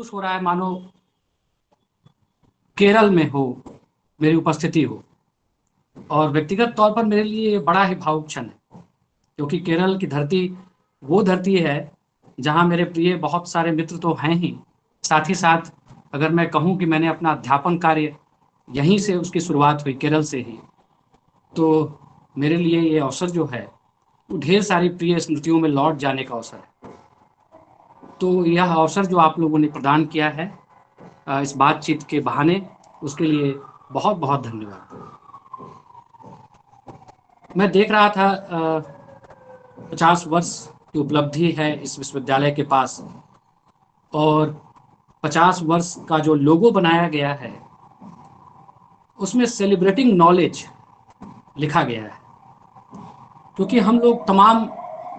महसूस हो रहा है मानो केरल में हो, मेरी उपस्थिति हो। और व्यक्तिगत तौर पर मेरे लिए ये बड़ा ही भावुक क्षण है, क्योंकि केरल की धरती वो धरती है जहाँ मेरे प्रिय बहुत सारे मित्र तो हैं ही, साथ ही साथ अगर मैं कहूँ कि मैंने अपना अध्यापन कार्य यहीं से उसकी शुरुआत हुई, केरल से ही, तो मेरे लिए ये अवसर जो है, वो ढेर सारी प्रिय स्मृतियों में लौट जाने का अवसर है। तो यह अवसर जो आप लोगों ने प्रदान किया है इस बातचीत के बहाने, उसके लिए बहुत-बहुत धन्यवाद। मैं देख रहा था 50 वर्ष की उपलब्धि है इस विश्वविद्यालय के पास, और 50 वर्ष का जो लोगो बनाया गया है, उसमें सेलिब्रेटिंग नॉलेज लिखा गया है। क्योंकि हम लोग तमाम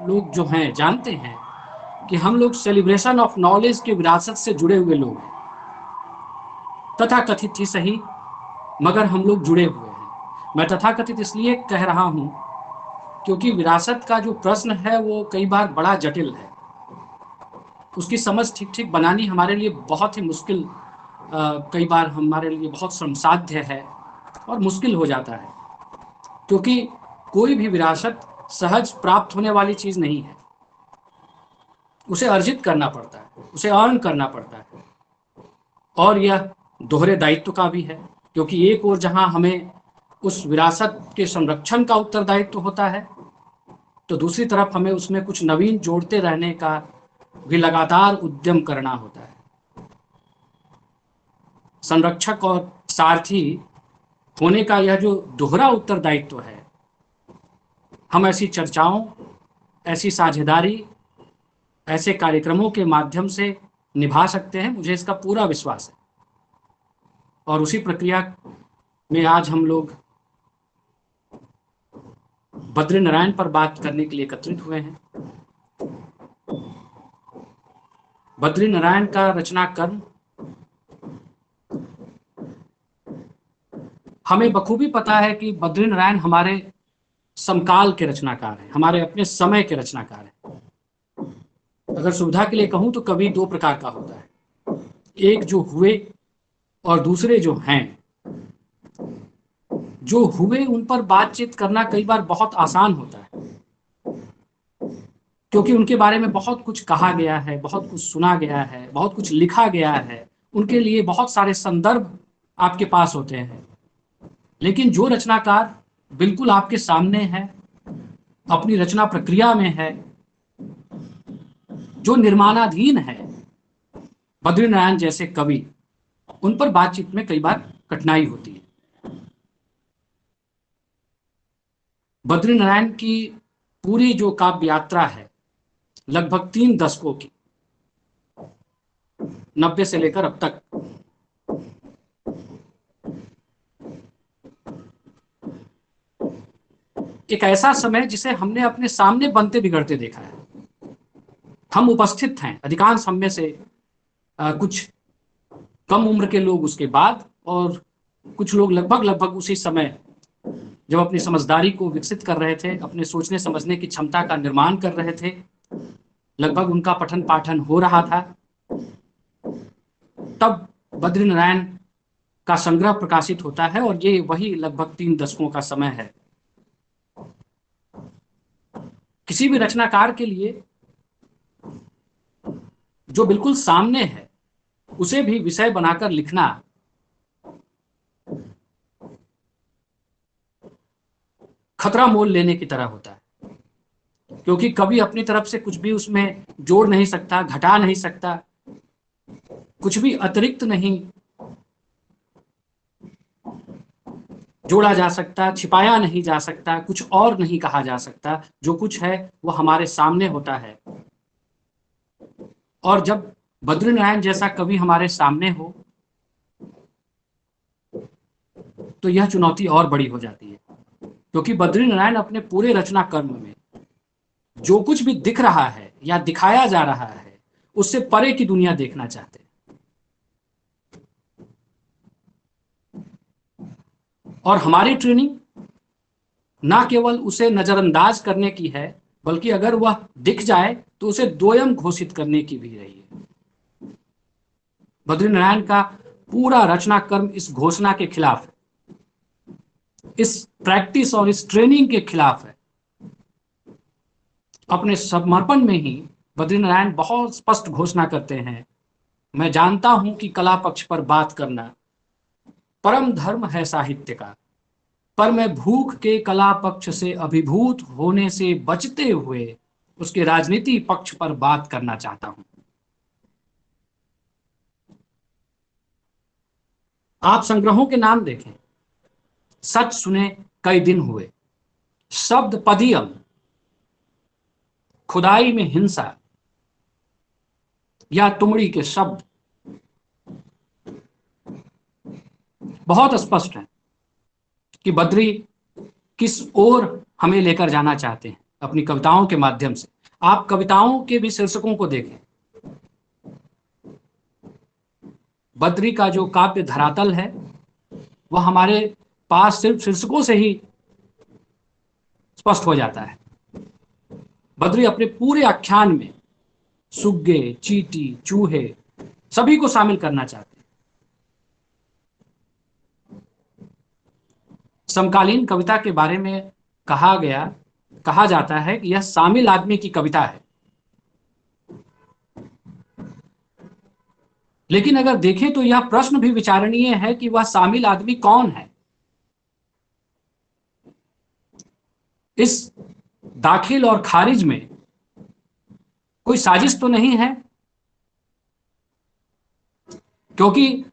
लोग जो हैं जानते हैं कि हम लोग सेलिब्रेशन ऑफ नॉलेज की विरासत से जुड़े हुए लोग हैं। तथाकथित ही सही, मगर हम लोग जुड़े हुए हैं। मैं तथाकथित इसलिए कह रहा हूँ क्योंकि विरासत का जो प्रश्न है वो कई बार बड़ा जटिल है। उसकी समझ ठीक-ठीक बनानी हमारे लिए बहुत ही मुश्किल, कई बार हमारे लिए बहुत श्रमसाध्य है और मुश्किल हो जाता है। क्योंकि कोई भी विरासत सहज प्राप्त होने वाली चीज़ नहीं है। उसे अर्जित करना पड़ता है, उसे अर्न करना पड़ता है। और यह दोहरे दायित्व का भी है, क्योंकि एक ओर जहाँ हमें उस विरासत के संरक्षण का उत्तरदायित्व होता है, तो दूसरी तरफ हमें उसमें कुछ नवीन जोड़ते रहने का भी लगातार उद्यम करना होता है। संरक्षक और सारथी होने का यह जो दोहरा उत्तरदायित्व है, हम ऐसी चर्चाओं, ऐसी साझेदारी, ऐसे कार्यक्रमों के माध्यम से निभा सकते हैं, मुझे इसका पूरा विश्वास है। और उसी प्रक्रिया में आज हम लोग बद्रीनारायण पर बात करने के लिए एकत्रित हुए हैं। बद्रीनारायण का रचना कर्म हमें बखूबी पता है कि बद्रीनारायण हमारे समकाल के रचनाकार हैं, हमारे अपने समय के रचनाकार हैं। अगर सुविधा के लिए कहूं तो कवि दो प्रकार का होता है, एक जो हुए और दूसरे जो हैं। जो हुए उन पर बातचीत करना कई बार बहुत आसान होता है, क्योंकि उनके बारे में बहुत कुछ कहा गया है, बहुत कुछ सुना गया है, बहुत कुछ लिखा गया है, उनके लिए बहुत सारे संदर्भ आपके पास होते हैं। लेकिन जो रचनाकार बिल्कुल आपके सामने है, अपनी रचना प्रक्रिया में है, जो निर्माणाधीन है, बद्रीनारायण जैसे कवि, उन पर बातचीत में कई बार कठिनाई होती है। बद्रीनारायण की पूरी जो काव्य यात्रा है, लगभग 3 दशकों की, 90 से लेकर अब तक, एक ऐसा समय जिसे हमने अपने सामने बनते बिगड़ते देखा है। हम उपस्थित हैं, अधिकांश हम में से कुछ कम उम्र के लोग उसके बाद, और कुछ लोग लगभग उसी समय जब अपनी समझदारी को विकसित कर रहे थे, अपने सोचने समझने की क्षमता का निर्माण कर रहे थे, लगभग उनका पठन पाठन हो रहा था, तब बद्रीनारायण का संग्रह प्रकाशित होता है। और ये वही लगभग 3 दशकों का समय है। किसी भी रचनाकार के लिए जो बिल्कुल सामने है, उसे भी विषय बनाकर लिखना खतरा मोल लेने की तरह होता है, क्योंकि कभी अपनी तरफ से कुछ भी उसमें जोड़ नहीं सकता, घटा नहीं सकता, कुछ भी अतिरिक्त नहीं जोड़ा जा सकता, छिपाया नहीं जा सकता, कुछ और नहीं कहा जा सकता। जो कुछ है वो हमारे सामने होता है। और जब बद्रीनारायण जैसा कवि हमारे सामने हो, तो यह चुनौती और बड़ी हो जाती है, क्योंकि बद्रीनारायण अपने पूरे रचना कर्म में जो कुछ भी दिख रहा है या दिखाया जा रहा है, उससे परे की दुनिया देखना चाहते हैं। और हमारी ट्रेनिंग ना केवल उसे नजरअंदाज करने की है, बल्कि अगर वह दिख जाए तो उसे दोयम घोषित करने की भी रही है। बद्रीनारायण का पूरा रचना कर्म इस घोषणा के खिलाफ है, इस प्रैक्टिस और इस ट्रेनिंग के खिलाफ है। अपने समर्पण में ही बद्रीनारायण बहुत स्पष्ट घोषणा करते हैं, मैं जानता हूं कि कला पक्ष पर बात करना परम धर्म है साहित्य का, पर मैं भूख के कला पक्ष से अभिभूत होने से बचते हुए उसके राजनीति पक्ष पर बात करना चाहता हूं। आप संग्रहों के नाम देखें, सच सुने कई दिन हुए, शब्द पदियम, खुदाई में हिंसा या तुमड़ी के शब्द बहुत स्पष्ट है कि बद्री किस ओर हमें लेकर जाना चाहते हैं अपनी कविताओं के माध्यम से। आप कविताओं के भी शीर्षकों को देखें, बद्री का जो काव्य धरातल है वह हमारे पास सिर्फ शीर्षकों से ही स्पष्ट हो जाता है। बद्री अपने पूरे आख्यान में सुग्गे, चींटी, चूहे सभी को शामिल करना चाहते हैं। समकालीन कविता के बारे में कहा जाता है कि यह शामिल आदमी की कविता है, लेकिन अगर देखें तो यह प्रश्न भी विचारणीय है कि वह शामिल आदमी कौन है। इस दाखिल और खारिज में कोई साजिश तो नहीं है, क्योंकि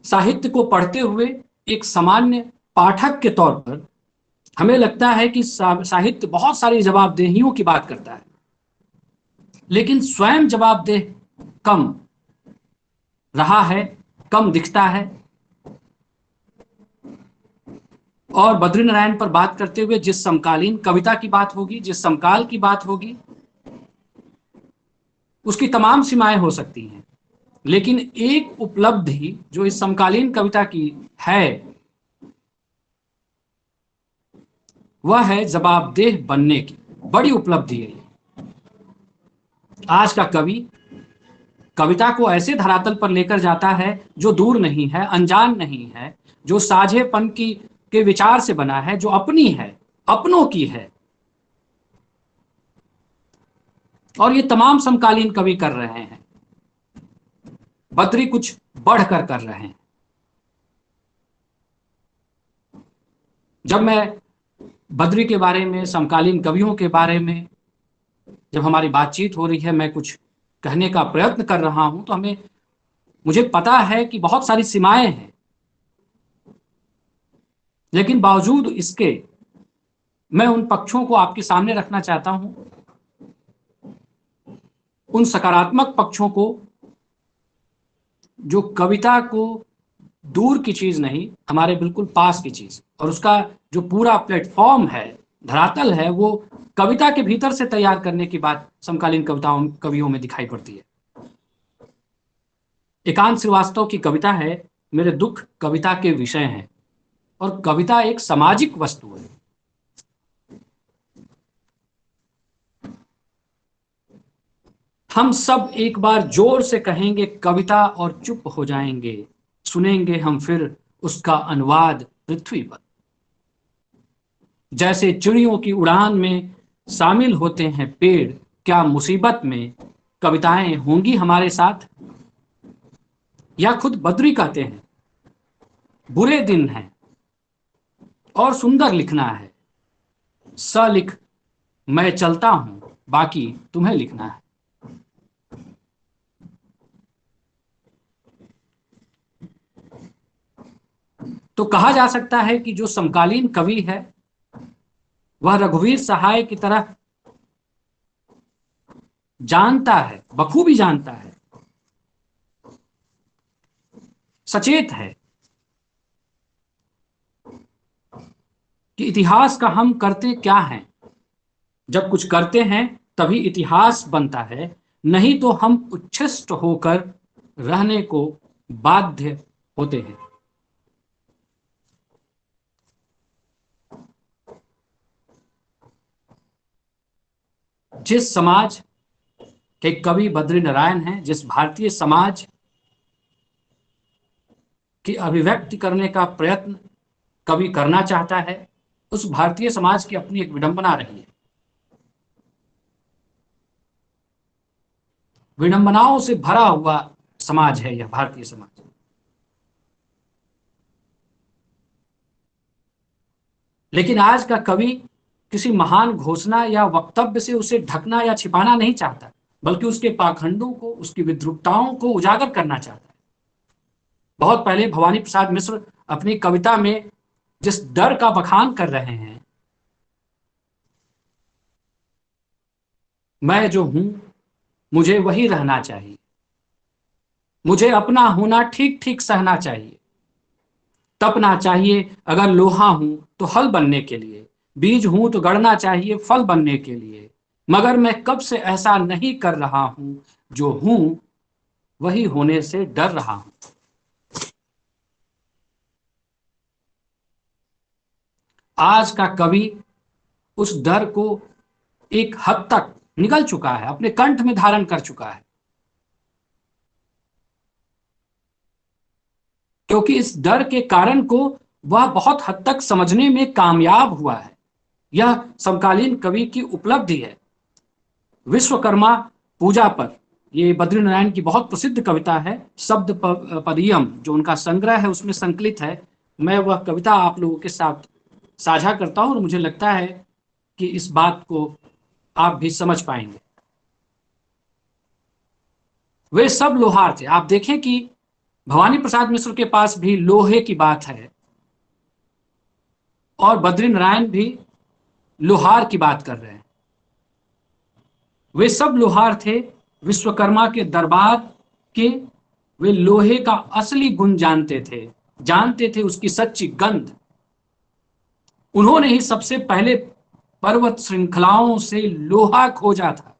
साहित्य को पढ़ते हुए एक सामान्य पाठक के तौर पर हमें लगता है कि साहित्य बहुत सारी जवाबदेहियों की बात करता है, लेकिन स्वयं जवाबदेह कम रहा है, कम दिखता है। और बद्रीनारायण पर बात करते हुए जिस समकालीन कविता की बात होगी, जिस समकाल की बात होगी, उसकी तमाम सीमाएं हो सकती हैं, लेकिन एक उपलब्धि जो इस समकालीन कविता की है वह है जवाबदेह बनने की। बड़ी उपलब्धि है ये। आज का कवि कविता को ऐसे धरातल पर लेकर जाता है जो दूर नहीं है, अनजान नहीं है, जो साझेपन की के विचार से बना है, जो अपनी है, अपनों की है। और ये तमाम समकालीन कवि कर रहे हैं। बद्री कुछ बढ़कर कर रहे हैं। जब मैं बद्री के बारे में, समकालीन कवियों के बारे में जब हमारी बातचीत हो रही है, मैं कुछ कहने का प्रयत्न कर रहा हूं, तो मुझे पता है कि बहुत सारी सीमाएं हैं, लेकिन बावजूद इसके मैं उन पक्षों को आपके सामने रखना चाहता हूं, उन सकारात्मक पक्षों को जो कविता को दूर की चीज नहीं, हमारे बिल्कुल पास की चीज, और उसका जो पूरा प्लेटफॉर्म है, धरातल है, वो कविता के भीतर से तैयार करने की बात समकालीन कवियों में दिखाई पड़ती है। एकांत श्रीवास्तव की कविता है मेरे दुख कविता के विषय हैं, और कविता एक सामाजिक वस्तु है। हम सब एक बार जोर से कहेंगे कविता और चुप हो जाएंगे, सुनेंगे हम फिर उसका अनुवाद पृथ्वी पर। जैसे चिड़ियों की उड़ान में शामिल होते हैं पेड़, क्या मुसीबत में कविताएं होंगी हमारे साथ। या खुद बद्री कहते हैं, बुरे दिन हैं और सुंदर लिखना है, स लिख मैं चलता हूं, बाकी तुम्हें लिखना है। तो कहा जा सकता है कि जो समकालीन कवि है वह रघुवीर सहाय की तरह जानता है, बखूबी जानता है, सचेत है कि इतिहास का हम करते क्या हैं। जब कुछ करते हैं तभी इतिहास बनता है, नहीं तो हम उच्छिष्ट होकर रहने को बाध्य होते हैं। जिस समाज कि कवि बद्रीनारायण हैं, जिस भारतीय समाज की अभिव्यक्ति करने का प्रयत्न कवि करना चाहता है, उस भारतीय समाज की अपनी एक विडंबना रही है। विडंबनाओं से भरा हुआ समाज है यह भारतीय समाज। लेकिन आज का कवि किसी महान घोषणा या वक्तव्य से उसे ढकना या छिपाना नहीं चाहता, बल्कि उसके पाखंडों को, उसकी विद्रूपताओं को उजागर करना चाहता है। बहुत पहले भवानी प्रसाद मिश्र अपनी कविता में जिस डर का बखान कर रहे हैं, मैं जो हूं मुझे वही रहना चाहिए, मुझे अपना होना ठीक ठीक सहना चाहिए, तपना चाहिए अगर लोहा हूं तो हल बनने के लिए, बीज हूं तो गड़ना चाहिए फल बनने के लिए, मगर मैं कब से ऐसा नहीं कर रहा हूं, जो हूं वही होने से डर रहा हूं। आज का कवि उस डर को एक हद तक निगल चुका है, अपने कंठ में धारण कर चुका है, क्योंकि इस डर के कारण को वह बहुत हद तक समझने में कामयाब हुआ है। यह समकालीन कवि की उपलब्धि है। विश्वकर्मा पूजा पर, ये बद्रीनारायण की बहुत प्रसिद्ध कविता है, शब्द पदियम जो उनका संग्रह है उसमें संकलित है। मैं वह कविता आप लोगों के साथ साझा करता हूं और मुझे लगता है कि इस बात को आप भी समझ पाएंगे। वे सब लोहार थे। आप देखें कि भवानी प्रसाद मिश्र के पास भी लोहे की बात है और बद्रीनारायण भी लोहार की बात कर रहे हैं। वे सब लोहार थे, विश्वकर्मा के दरबार के। वे लोहे का असली गुण जानते थे उसकी सच्ची गंध। उन्होंने ही सबसे पहले पर्वत श्रृंखलाओं से लोहा खोजा था।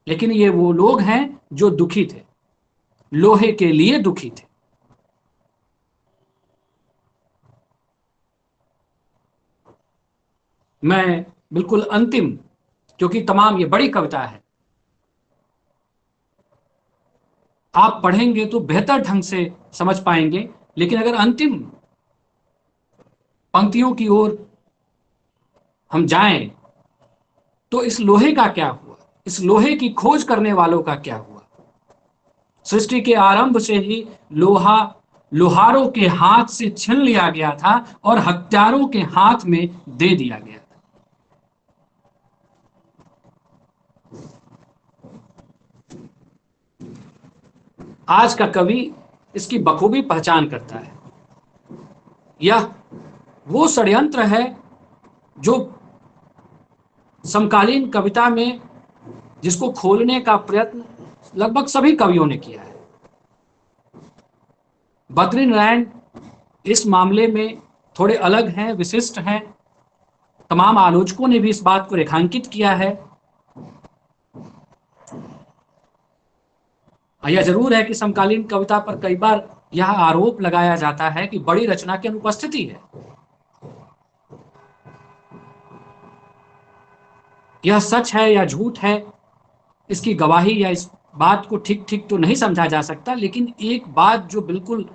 लेकिन ये वो लोग हैं जो दुखी थे, लोहे के लिए दुखी थे। मैं बिल्कुल अंतिम, क्योंकि तमाम ये बड़ी कविता है, आप पढ़ेंगे तो बेहतर ढंग से समझ पाएंगे, लेकिन अगर अंतिम पंक्तियों की ओर हम जाएं तो इस लोहे का क्या हुआ, इस लोहे की खोज करने वालों का क्या हुआ। सृष्टि के आरंभ से ही लोहा लोहारों के हाथ से छीन लिया गया था और हत्यारों के हाथ में दे दिया गया था। आज का कवि इसकी बखूबी पहचान करता है। यह वो षड्यंत्र है जो समकालीन कविता में, जिसको खोलने का प्रयत्न लगभग सभी कवियों ने किया है। बद्रीनारायण इस मामले में थोड़े अलग हैं, विशिष्ट हैं। तमाम आलोचकों ने भी इस बात को रेखांकित किया है। यह जरूर है कि समकालीन कविता पर कई बार यह आरोप लगाया जाता है कि बड़ी रचना की अनुपस्थिति है। यह सच है या झूठ है, इसकी गवाही या इस बात को ठीक ठीक तो नहीं समझा जा सकता, लेकिन एक बात जो बिल्कुल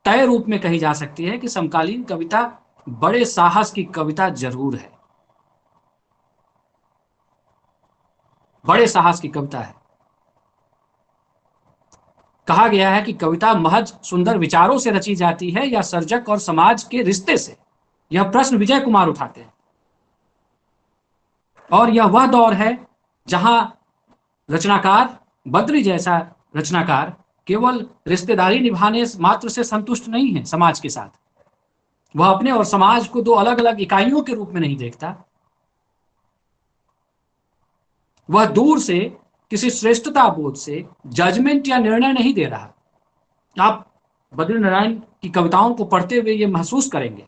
तय रूप में कही जा सकती है कि समकालीन कविता बड़े साहस की कविता जरूर है, बड़े साहस की कविता है। कहा गया है कि कविता महज सुंदर विचारों से रची जाती है या सर्जक और समाज के रिश्ते से। यह प्रश्न विजय कुमार उठाते हैं। और यह वह दौर है जहां रचनाकार, बद्री जैसा रचनाकार, केवल रिश्तेदारी निभाने मात्र से संतुष्ट नहीं है समाज के साथ। वह अपने और समाज को दो अलग अलग इकाइयों के रूप में नहीं देखता। वह दूर से किसी श्रेष्ठता बोध से जजमेंट या निर्णय नहीं दे रहा। आप बद्रीनारायण की कविताओं को पढ़ते हुए ये महसूस करेंगे।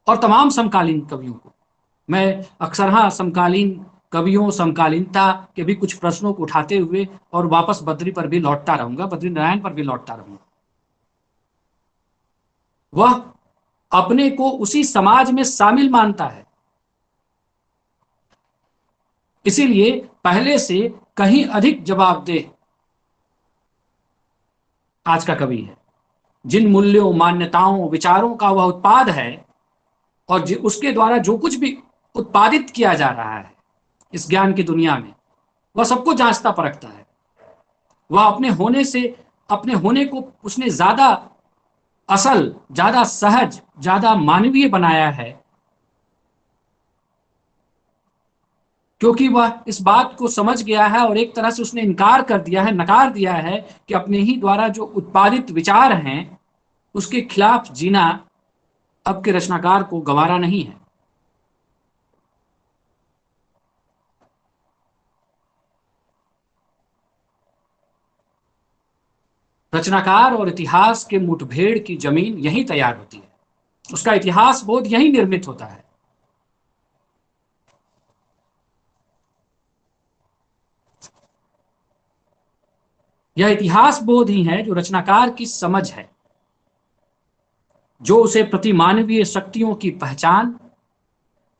और तमाम समकालीन कवियों को मैं अक्सर समकालीन कवियों, समकालीनता के भी कुछ प्रश्नों को उठाते हुए और वापस बद्री पर भी लौटता रहूंगा, बद्रीनारायण पर भी लौटता रहूंगा। वह अपने को उसी समाज में शामिल मानता है इसीलिए पहले से कहीं अधिक जवाबदेह आज का कवि है। जिन मूल्यों, मान्यताओं, विचारों का वह उत्पाद है और उसके द्वारा जो कुछ भी उत्पादित किया जा रहा है इस ज्ञान की दुनिया में, वह सबको जांचता परखता है। वह अपने होने को उसने ज्यादा असल, ज्यादा सहज, ज्यादा मानवीय बनाया है, क्योंकि वह इस बात को समझ गया है और एक तरह से उसने इनकार कर दिया है, नकार दिया है कि अपने ही द्वारा जो उत्पादित विचार हैं उसके खिलाफ जीना अब के रचनाकार को गवारा नहीं है। रचनाकार और इतिहास के मुठभेड़ की जमीन यहीं तैयार होती है, उसका इतिहास बोध यहीं निर्मित होता है। यह इतिहास बोध ही है जो रचनाकार की समझ है, जो उसे प्रतिमानवीय शक्तियों की पहचान,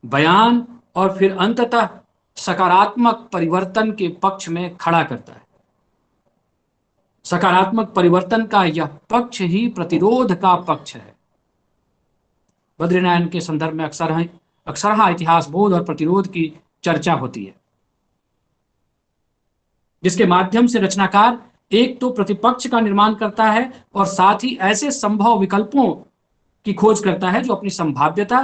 बयान और फिर अंततः सकारात्मक परिवर्तन के पक्ष में खड़ा करता है। सकारात्मक परिवर्तन का यह पक्ष ही प्रतिरोध का पक्ष है। बद्रीनारायण के संदर्भ में अक्सर इतिहास बोध और प्रतिरोध की चर्चा होती है, जिसके माध्यम से रचनाकार एक तो प्रतिपक्ष का निर्माण करता है और साथ ही ऐसे संभव विकल्पों की खोज करता है जो अपनी संभाव्यता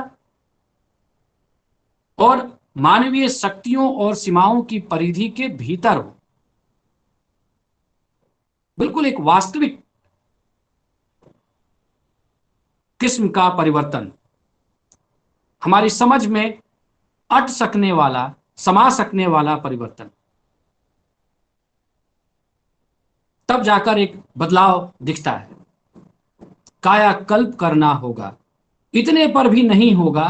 और मानवीय शक्तियों और सीमाओं की परिधि के भीतर हो। बिल्कुल एक वास्तविक किस्म का परिवर्तन, हमारी समझ में अट सकने वाला, समा सकने वाला परिवर्तन। तब जाकर एक बदलाव दिखता है। कायाकल्प करना होगा, इतने पर भी नहीं होगा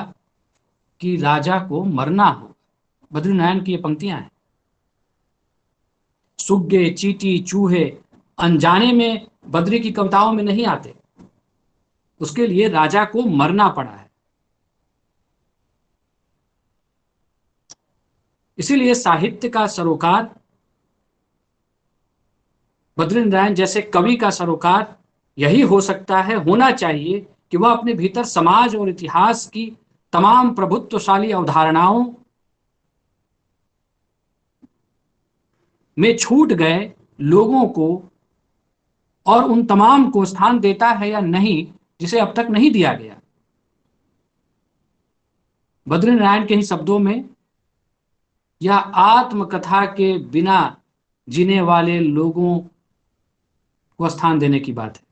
कि राजा को मरना हो। बद्रीनारायण की ये पंक्तियां हैं। सुग्गे, चींटी, चूहे अनजाने में बद्री की कविताओं में नहीं आते, उसके लिए राजा को मरना पड़ा है। इसीलिए साहित्य का सरोकार, बद्रीनारायण जैसे कवि का सरोकार यही हो सकता है, होना चाहिए कि वह अपने भीतर समाज और इतिहास की तमाम प्रभुत्वशाली अवधारणाओं में छूट गए लोगों को और उन तमाम को स्थान देता है या नहीं जिसे अब तक नहीं दिया गया। बद्रीनारायण के ही शब्दों में, यह आत्मकथा के बिना जीने वाले लोगों को स्थान देने की बात है।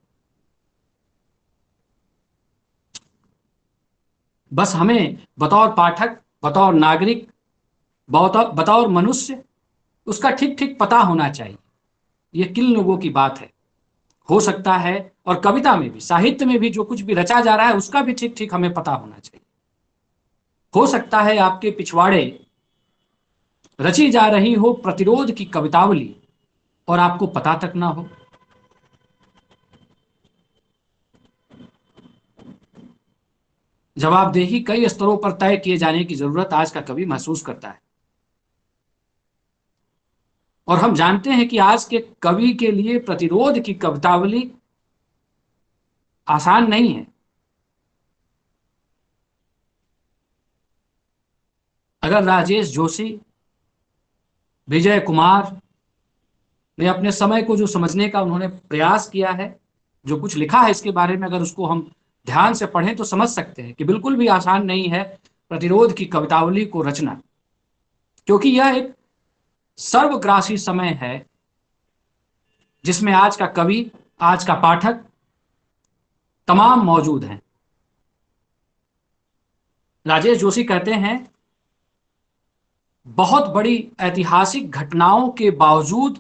बस हमें बतौर पाठक, बतौर नागरिक, बतौर मनुष्य उसका ठीक ठीक पता होना चाहिए। ये किन लोगों की बात है। हो सकता है और कविता में भी, साहित्य में भी जो कुछ भी रचा जा रहा है उसका भी ठीक ठीक हमें पता होना चाहिए। हो सकता है आपके पिछवाड़े रची जा रही हो प्रतिरोध की कवितावली और आपको पता तक ना हो। जवाबदेही कई स्तरों पर तय किए जाने की जरूरत आज का कवि महसूस करता है। और हम जानते हैं कि आज के कवि के लिए प्रतिरोध की कवितावली आसान नहीं है। अगर राजेश जोशी, विजय कुमार ने अपने समय को जो समझने का उन्होंने प्रयास किया है, जो कुछ लिखा है इसके बारे में, अगर उसको हम ध्यान से पढ़ें तो समझ सकते हैं कि बिल्कुल भी आसान नहीं है प्रतिरोध की कवितावली को रचना, क्योंकि यह एक सर्वग्रासी समय है जिसमें आज का कवि, आज का पाठक तमाम मौजूद हैं। राजेश जोशी कहते हैं, बहुत बड़ी ऐतिहासिक घटनाओं के बावजूद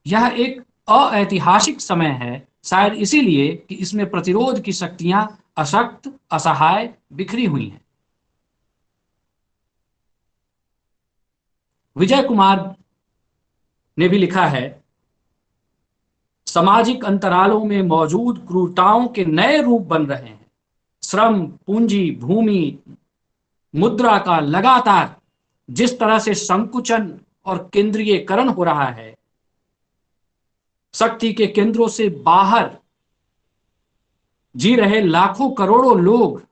यह एक अऐतिहासिक समय है, शायद इसीलिए कि इसमें प्रतिरोध की शक्तियां अशक्त, असहाय, बिखरी हुई हैं। विजय कुमार ने भी लिखा है, सामाजिक अंतरालों में मौजूद क्रूरताओं के नए रूप बन रहे हैं। श्रम, पूंजी, भूमि, मुद्रा का लगातार जिस तरह से संकुचन और केंद्रीयकरण हो रहा है, शक्ति के केंद्रों से बाहर जी रहे लाखों करोड़ों लोग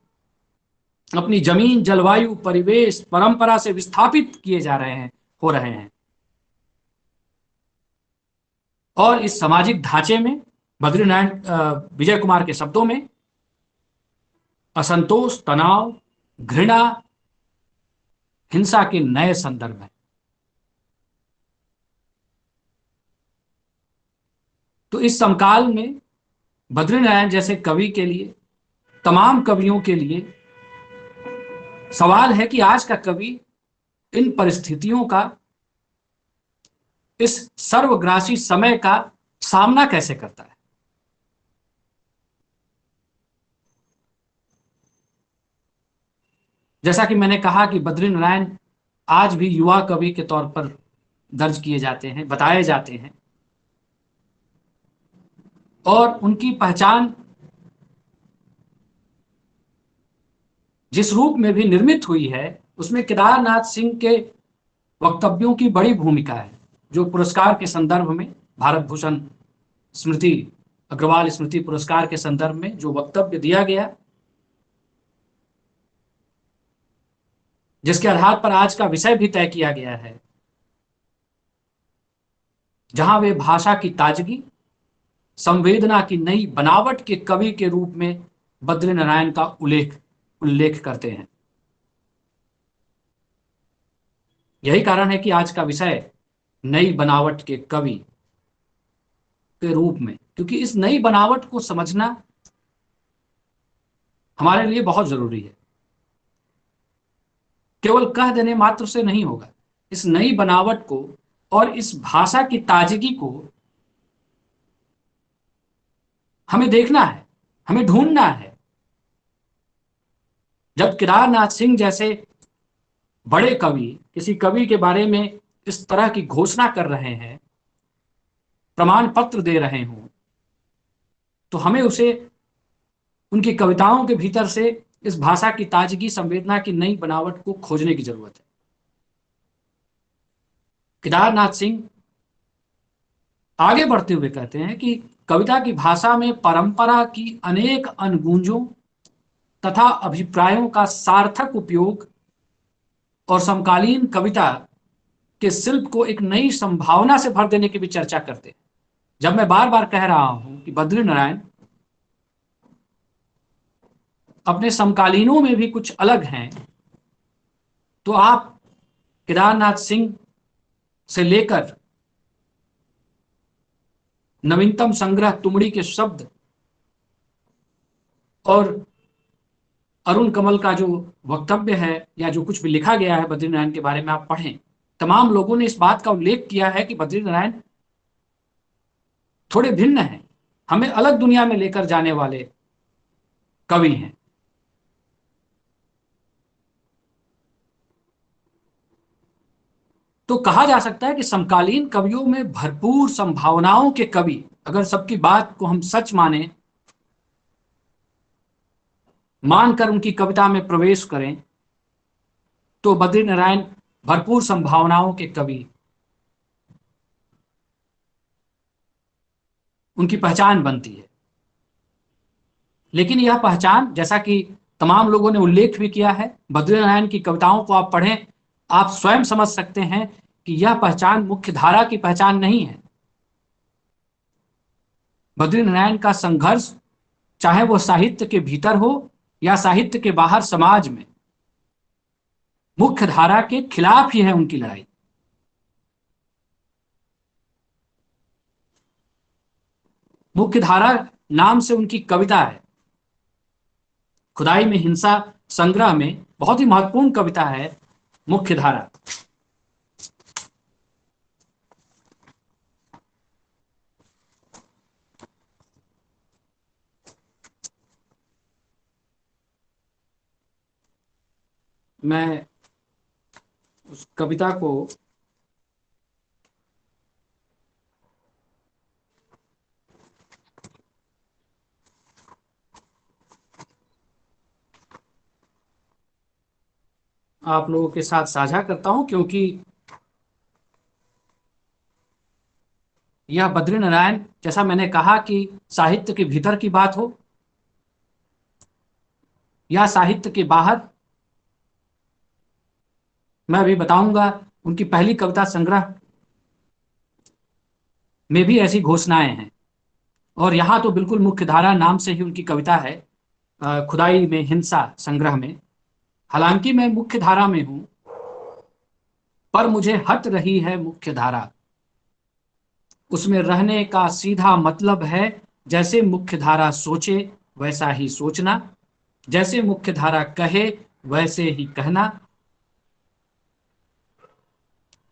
अपनी जमीन, जलवायु, परिवेश, परंपरा से विस्थापित किए जा रहे हैं, हो रहे हैं। और इस सामाजिक ढांचे में बद्रीनारायण विजय कुमार के शब्दों में असंतोष, तनाव, घृणा, हिंसा के नए संदर्भ हैं। तो इस समकाल में बद्रीनारायण जैसे कवि के लिए, तमाम कवियों के लिए सवाल है कि आज का कवि इन परिस्थितियों का, इस सर्वग्रासी समय का सामना कैसे करता है। जैसा कि मैंने कहा कि बद्रीनारायण आज भी युवा कवि के तौर पर दर्ज किए जाते हैं, बताए जाते हैं, और उनकी पहचान जिस रूप में भी निर्मित हुई है, उसमें केदारनाथ सिंह के वक्तव्यों की बड़ी भूमिका है, जो पुरस्कार के संदर्भ में, भारत भूषण स्मृति, अग्रवाल स्मृति पुरस्कार के संदर्भ में जो वक्तव्य दिया गया, जिसके आधार पर आज का विषय भी तय किया गया है, जहां वे भाषा की ताजगी, संवेदना की नई बनावट के कवि के रूप में बद्रीनारायण का उल्लेख करते हैं। यही कारण है कि आज का विषय नई बनावट के कवि के रूप में, क्योंकि इस नई बनावट को समझना हमारे लिए बहुत जरूरी है। केवल कह देने मात्र से नहीं होगा। इस नई बनावट को और इस भाषा की ताजगी को हमें देखना है, हमें ढूंढना है। जब केदारनाथ सिंह जैसे बड़े कवि किसी कवि के बारे में इस तरह की घोषणा कर रहे हैं, प्रमाण पत्र दे रहे हों, तो हमें उसे, उनकी कविताओं के भीतर से इस भाषा की ताजगी, संवेदना की नई बनावट को खोजने की जरूरत है। केदारनाथ सिंह आगे बढ़ते हुए कहते हैं कि कविता की भाषा में परंपरा की अनेक अनगुंजों तथा अभिप्रायों का सार्थक उपयोग और समकालीन कविता के शिल्प को एक नई संभावना से भर देने की भी चर्चा करते हैं। जब मैं बार बार कह रहा हूं कि बद्रीनारायण अपने समकालीनों में भी कुछ अलग हैं, तो आप केदारनाथ सिंह से लेकर नवीनतम संग्रह तुमड़ी के शब्द और अरुण कमल का जो वक्तव्य है या जो कुछ भी लिखा गया है बद्रीनारायण के बारे में, आप पढ़ें। तमाम लोगों ने इस बात का उल्लेख किया है कि बद्रीनारायण थोड़े भिन्न हैं, हमें अलग दुनिया में लेकर जाने वाले कवि हैं। तो कहा जा सकता है कि समकालीन कवियों में भरपूर संभावनाओं के कवि, अगर सबकी बात को हम सच मानकर उनकी कविता में प्रवेश करें, तो बद्रीनारायण भरपूर संभावनाओं के कवि, उनकी पहचान बनती है। लेकिन यह पहचान, जैसा कि तमाम लोगों ने उल्लेख भी किया है, बद्रीनारायण की कविताओं को आप पढ़ें, आप स्वयं समझ सकते हैं कि यह पहचान मुख्य धारा की पहचान नहीं है। बद्रीनारायण का संघर्ष, चाहे वह साहित्य के भीतर हो या साहित्य के बाहर समाज में, मुख्य धारा के खिलाफ ही है उनकी लड़ाई। मुख्य धारा नाम से उनकी कविता है। खुदाई में हिंसा संग्रह में बहुत ही महत्वपूर्ण कविता है मुख्य धारा। मैं उस कविता को आप लोगों के साथ साझा करता हूं, क्योंकि यह बद्रीनारायण, जैसा मैंने कहा कि साहित्य के भीतर की बात हो या साहित्य के बाहर, मैं अभी बताऊंगा। उनकी पहली कविता संग्रह में भी ऐसी घोषणाएं हैं, और यहाँ तो बिल्कुल मुख्य धारा नाम से ही उनकी कविता है, खुदाई में हिंसा संग्रह में। हालांकि मैं मुख्य धारा में हूं, पर मुझे हट रही है मुख्य धारा, उसमें रहने का सीधा मतलब है, जैसे मुख्य धारा सोचे वैसा ही सोचना, जैसे मुख्य धारा कहे वैसे ही कहना।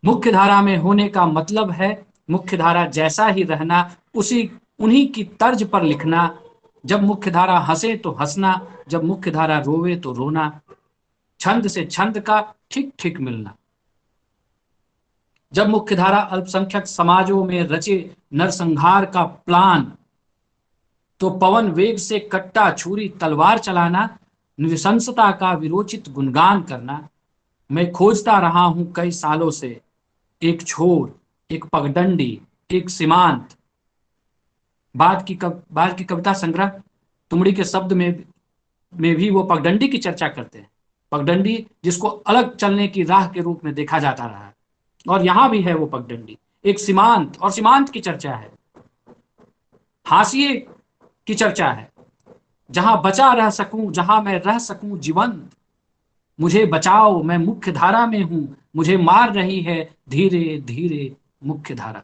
मुख्य धारा में होने का मतलब है मुख्य धारा जैसा ही रहना, उसी उन्हीं की तर्ज पर लिखना। जब मुख्य धारा हंसे तो हंसना, जब मुख्य धारा रोवे तो रोना, छंद से छंद का ठीक ठीक मिलना। जब मुख्यधारा अल्पसंख्यक समाजों में रचे नरसंहार का प्लान, तो पवन वेग से कट्टा छुरी तलवार चलाना, नृशंसता का विरोचित गुणगान करना। मैं खोजता रहा हूं कई सालों से एक छोर, एक पगडंडी, एक सीमांत। बाद की कविता संग्रह तुमड़ी के शब्द में भी वो पगडंडी की चर्चा करते हैं। पगडंडी जिसको अलग चलने की राह के रूप में देखा जाता रहा है, और यहां भी है वो पगडंडी। एक सीमांत, और सीमांत की चर्चा है, हाशिए की चर्चा है, जहां बचा रह सकूं, जहां मैं रह सकूं जीवंत। मुझे बचाओ, मैं मुख्य धारा में हूं, मुझे मार रही है धीरे धीरे मुख्य धारा।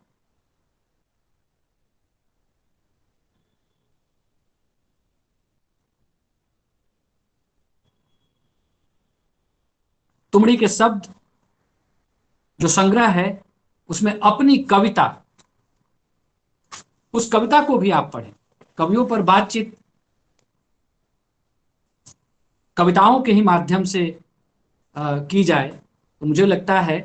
तुमड़ी के शब्द जो संग्रह है, उसमें अपनी कविता, उस कविता को भी आप पढ़ें। कवियों पर बातचीत कविताओं के ही माध्यम से की जाए, तो मुझे लगता है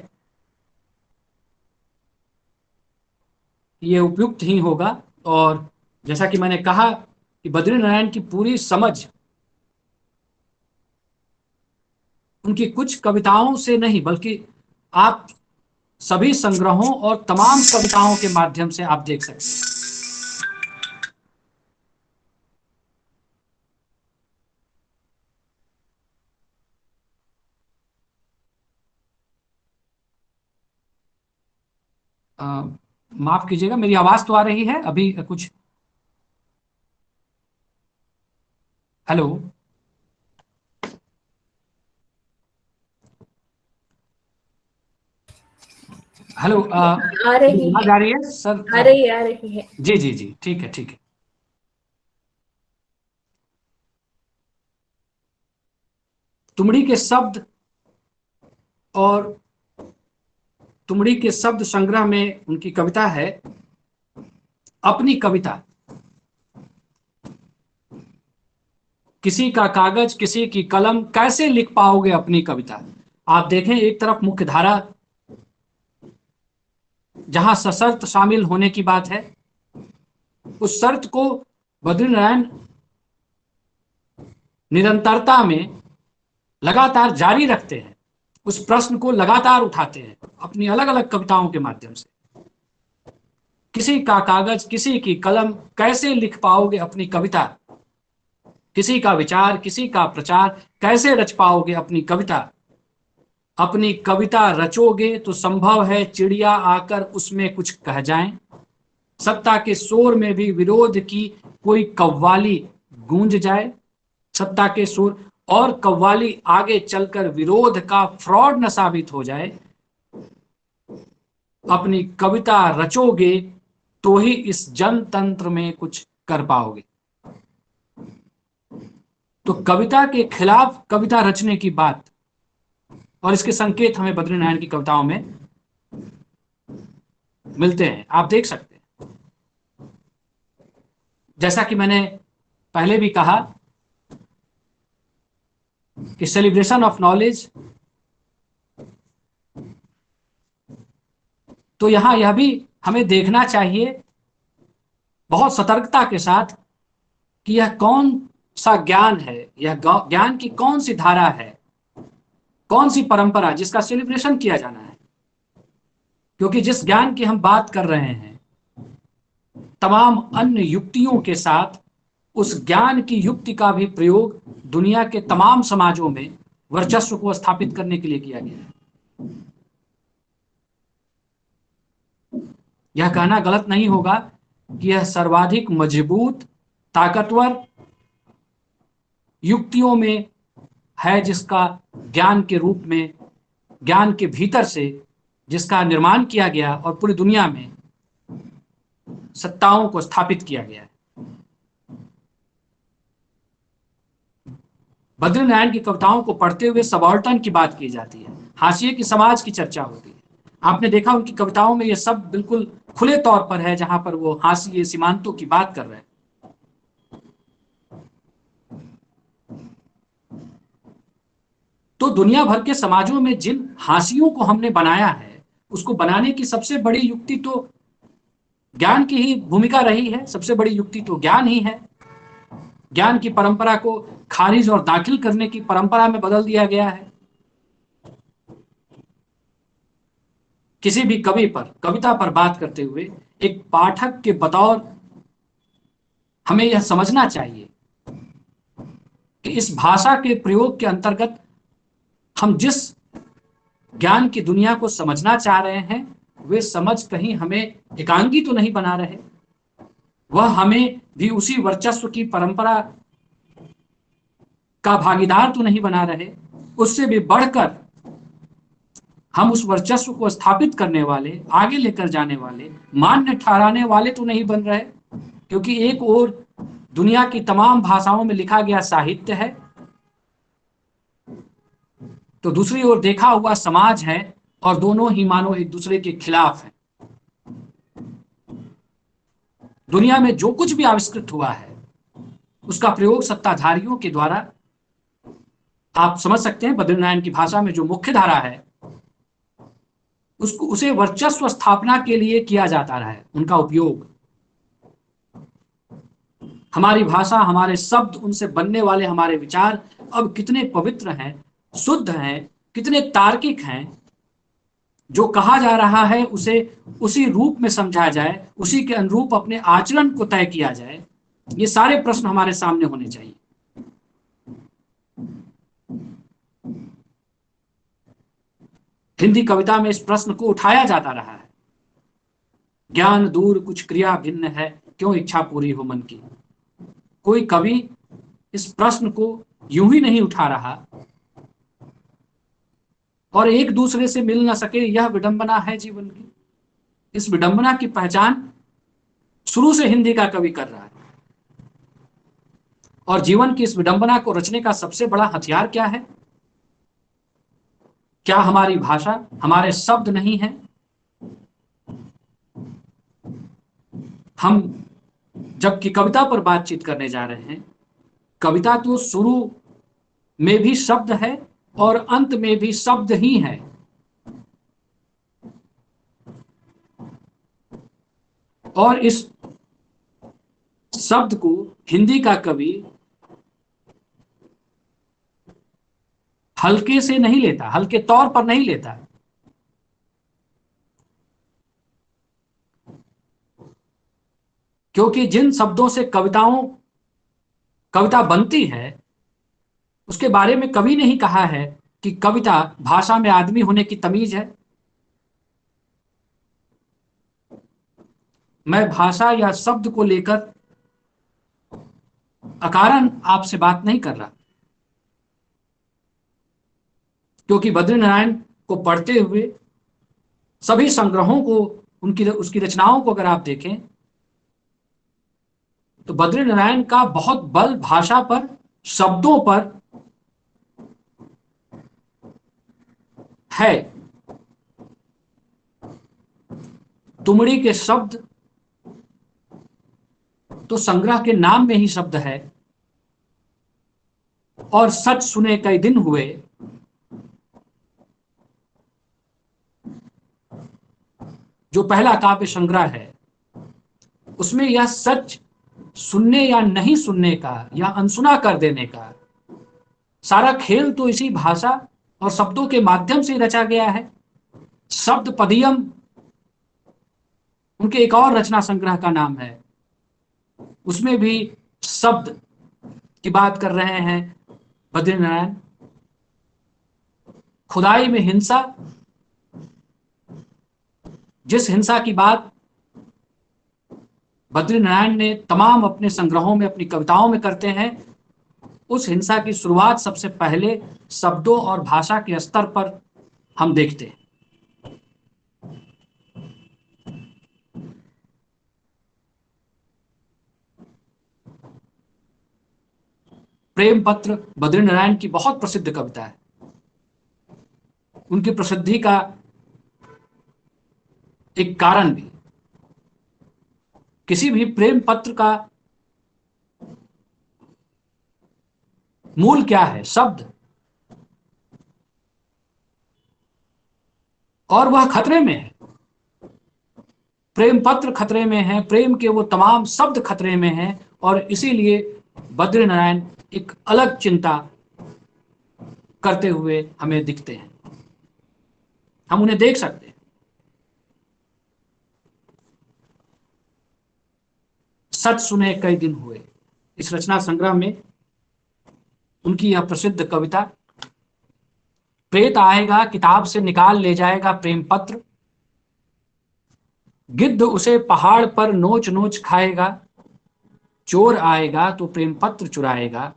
ये उपयुक्त ही होगा। और जैसा कि मैंने कहा कि बद्रीनारायण की पूरी समझ उनकी कुछ कविताओं से नहीं, बल्कि आप सभी संग्रहों और तमाम कविताओं के माध्यम से आप देख सकते हैं। माफ कीजिएगा, मेरी आवाज तो आ रही है अभी कुछ? हेलो, हेलो, आ रही आवाज है, आ रही है सर? आ रही है। जी जी जी, ठीक है ठीक है। तुमड़ी के शब्द और तुमड़ी के शब्द संग्रह में उनकी कविता है, अपनी कविता। किसी का कागज, किसी की कलम, कैसे लिख पाओगे अपनी कविता। आप देखें, एक तरफ मुख्य धारा जहां सशर्त शामिल होने की बात है, उस शर्त को बद्रीनारायण निरंतरता में लगातार जारी रखते हैं, उस प्रश्न को लगातार उठाते हैं अपनी अलग अलग कविताओं के माध्यम से। किसी का कागज, किसी की कलम, कैसे लिख पाओगे अपनी कविता। किसी का विचार, किसी का प्रचार, कैसे रच पाओगे अपनी कविता। अपनी कविता रचोगे तो संभव है चिड़िया आकर उसमें कुछ कह जाएं। सत्ता के शोर में भी विरोध की कोई कव्वाली गूंज जाए। सत्ता के शोर और कव्वाली आगे चलकर विरोध का फ्रॉड न साबित हो जाए। अपनी कविता रचोगे तो ही इस जनतंत्र में कुछ कर पाओगे। तो कविता के खिलाफ कविता रचने की बात, और इसके संकेत हमें बद्रीनारायण की कविताओं में मिलते हैं, आप देख सकते हैं। जैसा कि मैंने पहले भी कहा कि सेलिब्रेशन ऑफ नॉलेज, तो यहां यह भी हमें देखना चाहिए बहुत सतर्कता के साथ कि यह कौन सा ज्ञान है, यह ज्ञान की कौन सी धारा है, कौन सी परंपरा जिसका सेलिब्रेशन किया जाना है, क्योंकि जिस ज्ञान की हम बात कर रहे हैं तमाम अन्य युक्तियों के साथ उस ज्ञान की युक्ति का भी प्रयोग दुनिया के तमाम समाजों में वर्चस्व को स्थापित करने के लिए किया गया है। यह कहना गलत नहीं होगा कि यह सर्वाधिक मजबूत ताकतवर युक्तियों में है, जिसका ज्ञान के रूप में, ज्ञान के भीतर से जिसका निर्माण किया गया और पूरी दुनिया में सत्ताओं को स्थापित किया गया है। बद्रीनारायण की कविताओं को पढ़ते हुए सबाल्टर्न की बात की जाती है, हाशिए की समाज की चर्चा होती है। आपने देखा उनकी कविताओं में ये सब बिल्कुल खुले तौर पर है, जहां पर वो हाशिए सीमांतों की बात कर रहे हैं। तो दुनिया भर के समाजों में जिन हाशियों को हमने बनाया है, उसको बनाने की सबसे बड़ी युक्ति तो ज्ञान की ही भूमिका रही है। सबसे बड़ी युक्ति तो ज्ञान ही है। ज्ञान की परंपरा को खारिज और दाखिल करने की परंपरा में बदल दिया गया है। किसी भी कवि पर, कविता पर बात करते हुए एक पाठक के बतौर हमें यह समझना चाहिए कि इस भाषा के प्रयोग के अंतर्गत हम जिस ज्ञान की दुनिया को समझना चाह रहे हैं, वे समझ कहीं हमें एकांगी तो नहीं बना रहे, वह हमें भी उसी वर्चस्व की परंपरा का भागीदार तो नहीं बना रहे, उससे भी बढ़कर हम उस वर्चस्व को स्थापित करने वाले, आगे लेकर जाने वाले, मान्य ठहराने वाले तो नहीं बन रहे। क्योंकि एक ओर दुनिया की तमाम भाषाओं में लिखा गया साहित्य है, तो दूसरी ओर देखा हुआ समाज है, और दोनों ही मानो एक दूसरे के खिलाफ है। दुनिया में जो कुछ भी आविष्कृत हुआ है उसका प्रयोग सत्ताधारियों के द्वारा, आप समझ सकते हैं बद्रीनारायण की भाषा में जो मुख्य धारा है उसको, उसे वर्चस्व स्थापना के लिए किया जाता रहा है। उनका उपयोग, हमारी भाषा, हमारे शब्द, उनसे बनने वाले हमारे विचार अब कितने पवित्र हैं, शुद्ध हैं, कितने तार्किक हैं। जो कहा जा रहा है उसे उसी रूप में समझा जाए, उसी के अनुरूप अपने आचरण को तय किया जाए। ये सारे प्रश्न हमारे सामने होने चाहिए। हिंदी कविता में इस प्रश्न को उठाया जाता रहा है, ज्ञान दूर कुछ क्रिया भिन्न है, क्यों इच्छा पूरी हो मन की। कोई कवि इस प्रश्न को यूं ही नहीं उठा रहा, और एक दूसरे से मिल न सके, यह विडंबना है जीवन की। इस विडंबना की पहचान शुरू से हिंदी का कवि कर रहा है। और जीवन की इस विडंबना को रचने का सबसे बड़ा हथियार क्या है? क्या हमारी भाषा, हमारे शब्द नहीं है? हम जबकि कविता पर बातचीत करने जा रहे हैं, कविता तो शुरू में भी शब्द है और अंत में भी शब्द ही है। और इस शब्द को हिंदी का कवि हल्के से नहीं लेता, हल्के तौर पर नहीं लेता। क्योंकि जिन शब्दों से कविता बनती है, उसके बारे में कवि ने ही कहा है कि कविता भाषा में आदमी होने की तमीज है। मैं भाषा या शब्द को लेकर अकारण आपसे बात नहीं कर रहा, क्योंकि बद्रीनारायण को पढ़ते हुए सभी संग्रहों को, उसकी रचनाओं को अगर आप देखें तो बद्रीनारायण का बहुत बल भाषा पर, शब्दों पर है। तुमड़ी के शब्द तो संग्रह के नाम में ही शब्द है, और सच सुने कई दिन हुए, जो पहला काव्य संग्रह है, उसमें यह सच सुनने या नहीं सुनने का या अनसुना कर देने का सारा खेल तो इसी भाषा और शब्दों के माध्यम से रचा गया है। शब्द पदियम उनके एक और रचना संग्रह का नाम है, उसमें भी शब्द की बात कर रहे हैं बद्रीनारायण। खुदाई में हिंसा, जिस हिंसा की बात बद्रीनारायण ने तमाम अपने संग्रहों में, अपनी कविताओं में करते हैं, उस हिंसा की शुरुआत सबसे पहले शब्दों और भाषा के स्तर पर हम देखते हैं। प्रेम पत्र बद्रीनारायण की बहुत प्रसिद्ध कविता है। उनकी प्रसिद्धि का एक कारण भी, किसी भी प्रेम पत्र का मूल क्या है? शब्द। और वह खतरे में है, प्रेम पत्र खतरे में है, प्रेम के वो तमाम शब्द खतरे में हैं। और इसीलिए बद्रीनारायण एक अलग चिंता करते हुए हमें दिखते हैं, हम उन्हें देख सकते हैं। सच सुने कई दिन हुए, इस रचना संग्रह में उनकी यह प्रसिद्ध कविता। प्रेत आएगा किताब से निकाल ले जाएगा प्रेम पत्र, गिद्ध उसे पहाड़ पर नोच नोच खाएगा, चोर आएगा तो प्रेम पत्र चुराएगा,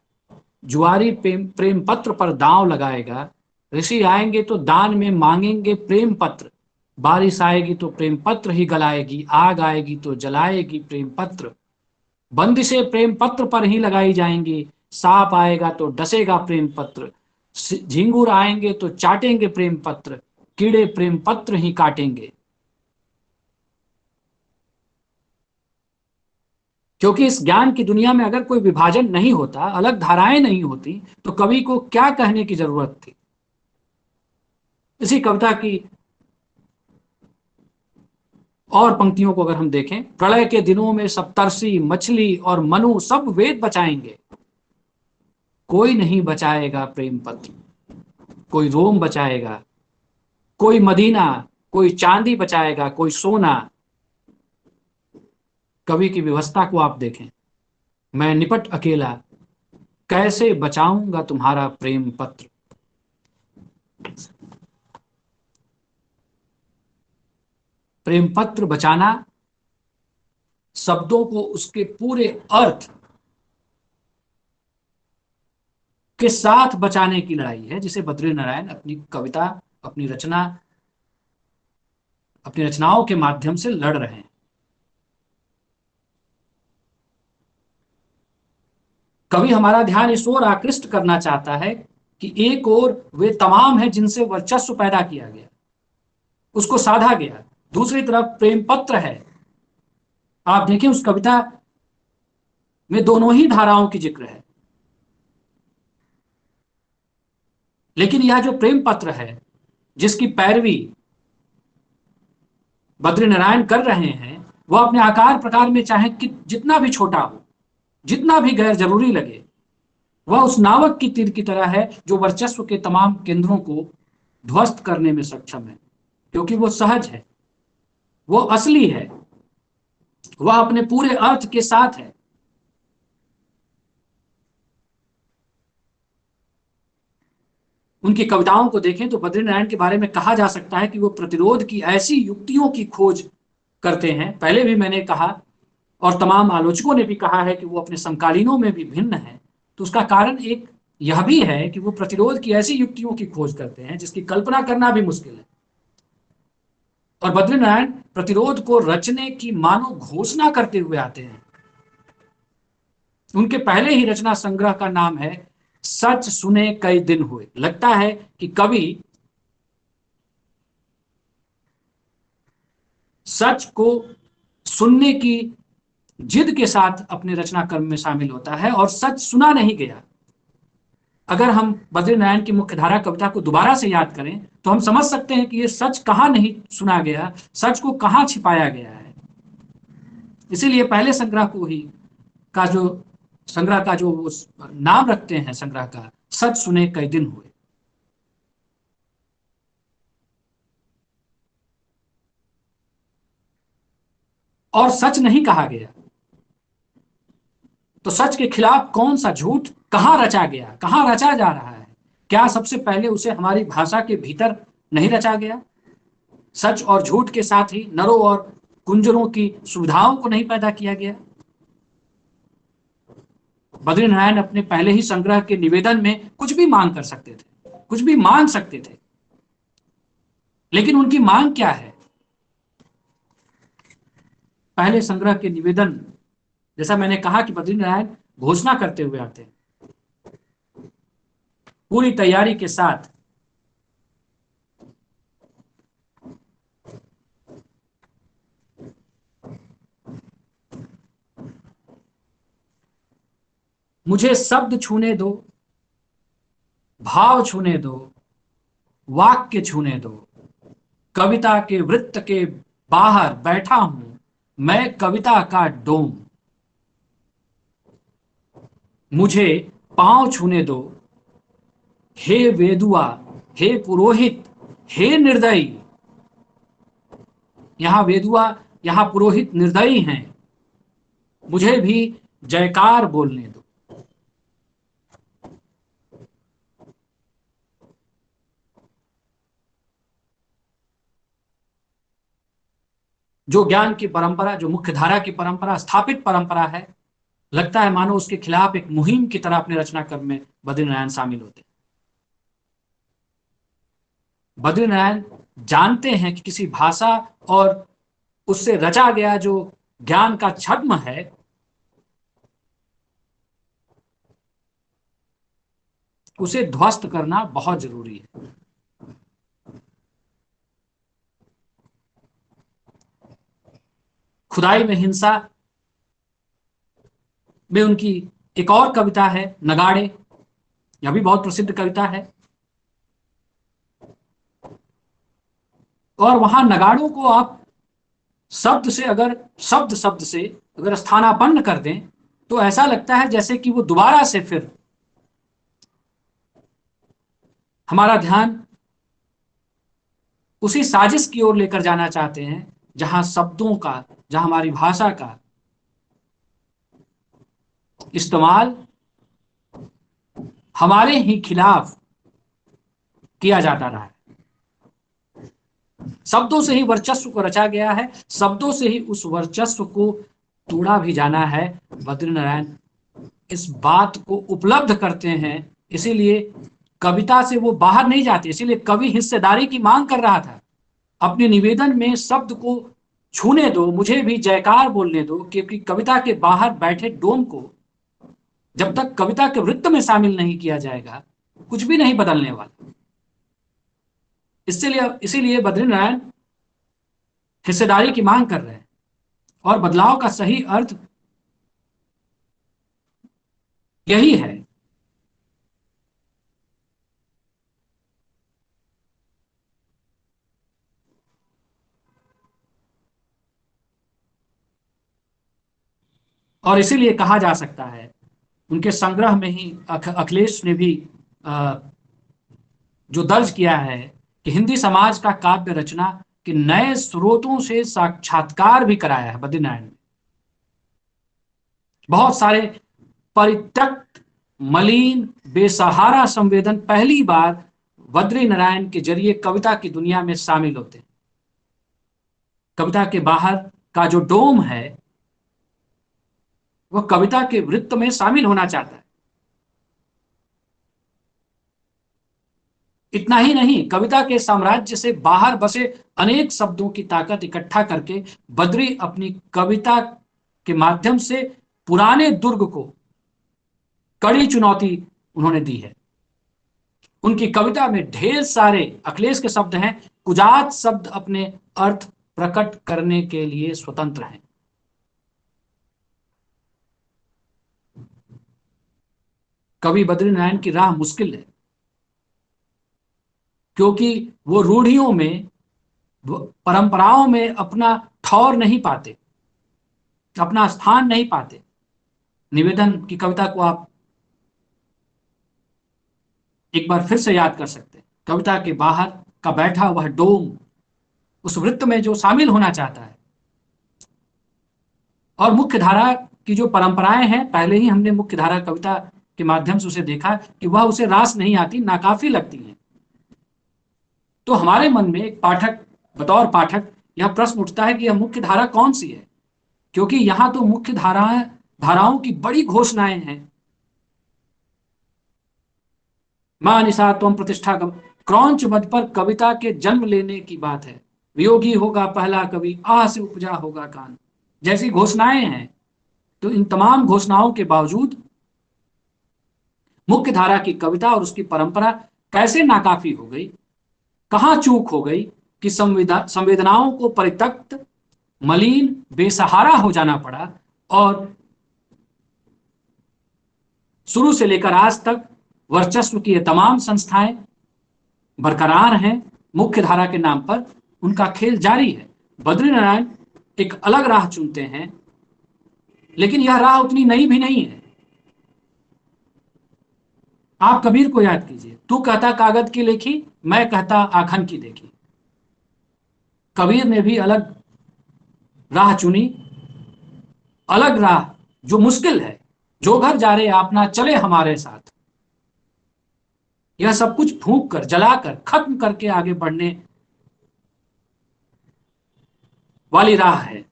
जुआरी प्रेम पत्र पर दांव लगाएगा, ऋषि आएंगे तो दान में मांगेंगे प्रेम पत्र, बारिश आएगी तो प्रेम पत्र ही गलाएगी, आग आएगी तो जलाएगी प्रेम पत्र, बंदिशें प्रेम पत्र पर ही लगाई जाएंगी, सांप आएगा तो डसेगा प्रेम पत्र, झिंगुर आएंगे तो चाटेंगे प्रेम पत्र, कीड़े प्रेम पत्र ही काटेंगे। क्योंकि इस ज्ञान की दुनिया में अगर कोई विभाजन नहीं होता, अलग धाराएं नहीं होती, तो कवि को क्या कहने की जरूरत थी? इसी कविता की और पंक्तियों को अगर हम देखें, प्रलय के दिनों में सप्तर्षि, मछली और मनु सब वेद बचाएंगे, कोई नहीं बचाएगा प्रेम पत्र, कोई रोम बचाएगा, कोई मदीना, कोई चांदी बचाएगा, कोई सोना। कवि की व्यवस्था को आप देखें, मैं निपट अकेला, कैसे बचाऊंगा तुम्हारा प्रेम पत्र। प्रेम पत्र बचाना शब्दों को उसके पूरे अर्थ के साथ बचाने की लड़ाई है, जिसे बद्रीनारायण अपनी कविता, अपनी रचनाओं के माध्यम से लड़ रहे हैं। कवि हमारा ध्यान इस ओर आकृष्ट करना चाहता है कि एक ओर वे तमाम हैं जिनसे वर्चस्व पैदा किया गया, उसको साधा गया, दूसरी तरफ प्रेम पत्र है। आप देखें उस कविता में दोनों ही धाराओं की जिक्र है, लेकिन यह जो प्रेम पत्र है जिसकी पैरवी बद्रीनारायण कर रहे हैं, वह अपने आकार प्रकार में चाहे कि जितना भी छोटा हो, जितना भी गैर जरूरी लगे, वह उस नावक की तीर की तरह है जो वर्चस्व के तमाम केंद्रों को ध्वस्त करने में सक्षम है, क्योंकि वो सहज है, वो असली है, वह अपने पूरे अर्थ के साथ है। उनकी कविताओं को देखें तो बद्रीनारायण के बारे में कहा जा सकता है कि वो प्रतिरोध की ऐसी युक्तियों की खोज करते हैं। पहले भी मैंने कहा और तमाम आलोचकों ने भी कहा है कि वो अपने समकालीनों में भी भिन्न है। तो उसका कारण एक यह भी है कि वो प्रतिरोध की ऐसी युक्तियों की खोज करते हैं जिसकी कल्पना करना भी मुश्किल है। और बद्रीनारायण प्रतिरोध को रचने की मानो घोषणा करते हुए आते हैं। उनके पहले ही रचना संग्रह का नाम है सच सुने कई दिन हुए। लगता है कि कवि सच को सुनने की जिद के साथ अपने रचना कर्म में शामिल होता है और सच सुना नहीं गया। अगर हम बद्रीनारायण की मुख्यधारा कविता को दोबारा से याद करें तो हम समझ सकते हैं कि यह सच कहां नहीं सुना गया, सच को कहां छिपाया गया है। इसीलिए पहले संग्रह को ही संग्रह का जो नाम रखते हैं संग्रह का, सच सुने कई दिन हुए। और सच नहीं कहा गया, तो सच के खिलाफ कौन सा झूठ कहां रचा गया, कहां रचा जा रहा है? क्या सबसे पहले उसे हमारी भाषा के भीतर नहीं रचा गया? सच और झूठ के साथ ही नरों और कुंजरों की सुविधाओं को नहीं पैदा किया गया? बद्रीनारायण अपने पहले ही संग्रह के निवेदन में कुछ भी मांग कर सकते थे, कुछ भी मांग सकते थे, लेकिन उनकी मांग क्या है? पहले संग्रह के निवेदन, जैसा मैंने कहा कि बद्रीनारायण घोषणा करते हुए आते हैं पूरी तैयारी के साथ। मुझे शब्द छूने दो, भाव छूने दो, वाक्य छूने दो, कविता के वृत्त के बाहर बैठा हूं मैं कविता का डोम। मुझे पांव छूने दो, हे वेदुआ, हे पुरोहित, हे निर्दयी। यहां वेदुआ, यहां पुरोहित निर्दयी हैं, मुझे भी जयकार बोलने दो। जो ज्ञान की परंपरा, जो मुख्य धारा की परंपरा, स्थापित परंपरा है, लगता है मानो उसके खिलाफ एक मुहिम की तरह अपने रचनाक्रम में बद्रीनारायण शामिल होते हैं। बद्रीनारायण जानते हैं कि किसी भाषा और उससे रचा गया जो ज्ञान का छद्म है, उसे ध्वस्त करना बहुत जरूरी है। खुदाई में हिंसा में उनकी एक और कविता है नगाड़े, यह भी बहुत प्रसिद्ध कविता है। और वहां नगाड़ों को आप शब्द से अगर शब्द से अगर स्थानापन्न कर दें तो ऐसा लगता है जैसे कि वो दोबारा से फिर हमारा ध्यान उसी साजिश की ओर लेकर जाना चाहते हैं जहां शब्दों का, जहां हमारी भाषा का इस्तेमाल हमारे ही खिलाफ किया जाता रहा है। शब्दों से ही वर्चस्व को रचा गया है, शब्दों से ही उस वर्चस्व को तोड़ा भी जाना है। बद्रीनारायण इस बात को उपलब्ध करते हैं, इसीलिए कविता से वो बाहर नहीं जाते। इसीलिए कवि हिस्सेदारी की मांग कर रहा था अपने निवेदन में, शब्द को छूने दो, मुझे भी जयकार बोलने दो, क्योंकि कविता के बाहर बैठे डोम को जब तक कविता के वृत्त में शामिल नहीं किया जाएगा कुछ भी नहीं बदलने वाला। इसीलिए बद्रीनारायण हिस्सेदारी की मांग कर रहे हैं, और बदलाव का सही अर्थ यही है। और इसीलिए कहा जा सकता है, उनके संग्रह में ही अखिलेश ने भी जो दर्ज किया है कि हिंदी समाज का काव्य रचना के नए स्रोतों से साक्षात्कार भी कराया है बद्रीनारायण ने। बहुत सारे परित्यक्त, मलिन, बेसहारा संवेदन पहली बार बद्रीनारायण के जरिए कविता की दुनिया में शामिल होते हैं। कविता के बाहर का जो डोम है वह कविता के वृत्त में शामिल होना चाहता है। इतना ही नहीं, कविता के साम्राज्य से बाहर बसे अनेक शब्दों की ताकत इकट्ठा करके बद्री अपनी कविता के माध्यम से पुराने दुर्ग को कड़ी चुनौती उन्होंने दी है। उनकी कविता में ढेर सारे अखिलेश के शब्द हैं, कुजात शब्द अपने अर्थ प्रकट करने के लिए स्वतंत्र हैं। कवि बद्रीनारायण की राह मुश्किल है, क्योंकि वो रूढ़ियों में, परंपराओं में अपना ठौर नहीं पाते, अपना स्थान नहीं पाते। निवेदन की कविता को आप एक बार फिर से याद कर सकते हैं। कविता के बाहर का बैठा वह डोम उस वृत्त में जो शामिल होना चाहता है, और मुख्य धारा की जो परंपराएं हैं, पहले ही हमने मुख्य धारा कविता के माध्यम से उसे देखा कि वह उसे रास नहीं आती, नाकाफी लगती है। तो हमारे मन में एक पाठक, बतौर पाठक, यह प्रश्न उठता है कि यह मुख्य धारा कौन सी है, क्योंकि यहां तो मुख्य धाराओं की बड़ी घोषणाएं हैं। मां निशा त्वं प्रतिष्ठागम, क्रौंच मद पर कविता के जन्म लेने की बात है। वियोगी होगा पहला कवि, आह से उपजा होगा कान, जैसी घोषणाएं हैं। तो इन तमाम घोषणाओं के बावजूद मुख्य धारा की कविता और उसकी परंपरा कैसे नाकाफी हो गई, कहां चूक हो गई कि संवेदनाओं को परित्यक्त, मलिन, बेसहारा हो जाना पड़ा और शुरू से लेकर आज तक वर्चस्व की ये तमाम संस्थाएं बरकरार हैं, मुख्य धारा के नाम पर उनका खेल जारी है। बद्रीनारायण एक अलग राह चुनते हैं, लेकिन यह राह उतनी नई भी नहीं है। आप कबीर को याद कीजिए, तू कहता कागज की लेखी, मैं कहता आखन की देखी। कबीर ने भी अलग राह चुनी, अलग राह जो मुश्किल है। जो घर जा रहे अपना चले हमारे साथ, यह सब कुछ फूंक कर, जलाकर, खत्म करके आगे बढ़ने वाली राह है।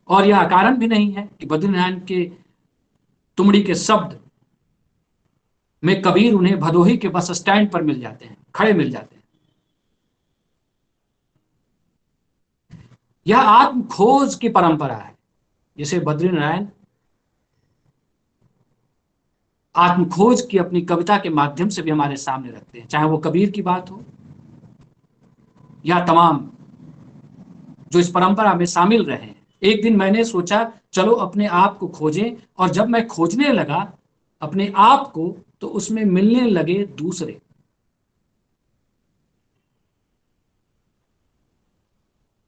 और यह कारण भी नहीं है कि बद्रीनारायण के तुमड़ी के शब्द में कबीर उन्हें भदोही के बस स्टैंड पर मिल जाते हैं, खड़े मिल जाते हैं। यह आत्म खोज की परंपरा है, जिसे बद्रीनारायण आत्मखोज की अपनी कविता के माध्यम से भी हमारे सामने रखते हैं। चाहे वो कबीर की बात हो या तमाम जो इस परंपरा में शामिल रहे हैं। एक दिन मैंने सोचा चलो अपने आप को खोजें, और जब मैं खोजने लगा अपने आप को, तो उसमें मिलने लगे दूसरे।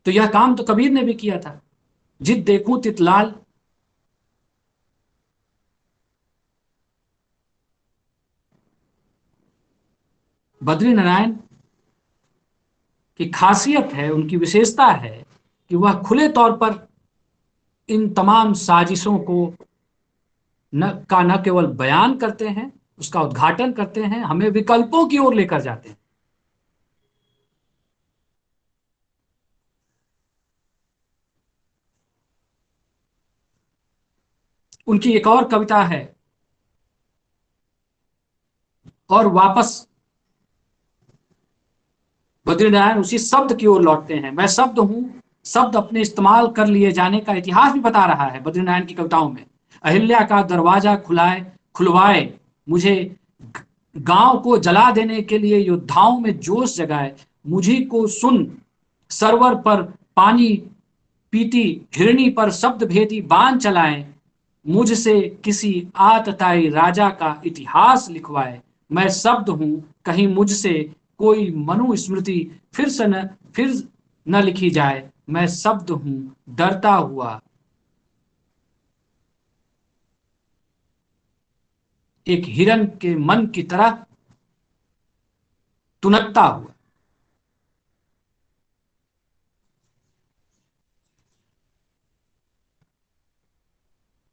तो यह काम तो कबीर ने भी किया था। जित देखूं तित लाल, बद्रीनारायण की खासियत है, उनकी विशेषता है कि वह खुले तौर पर इन तमाम साजिशों को न केवल बयान करते हैं, उसका उद्घाटन करते हैं, हमें विकल्पों की ओर लेकर जाते हैं। उनकी एक और कविता है, और वापस बद्रीनारायण उसी शब्द की ओर लौटते हैं। मैं शब्द हूं, शब्द अपने इस्तेमाल कर लिए जाने का इतिहास भी बता रहा है बद्रीनारायण की कविताओं में। अहिल्या का दरवाजा खुलवाए मुझे, गांव को जला देने के लिए योद्धाओं में जोश जगाए, मुझी को सुन सरवर पर पानी पीती हिरणी पर शब्द भेदी बाण चलाए, मुझसे किसी आतताई राजा का इतिहास लिखवाए। मैं शब्द हूं, कहीं मुझसे कोई मनुस्मृति फिर न लिखी जाए। मैं शब्द हूं, डरता हुआ एक हिरन के मन की तरह तुनकता हुआ।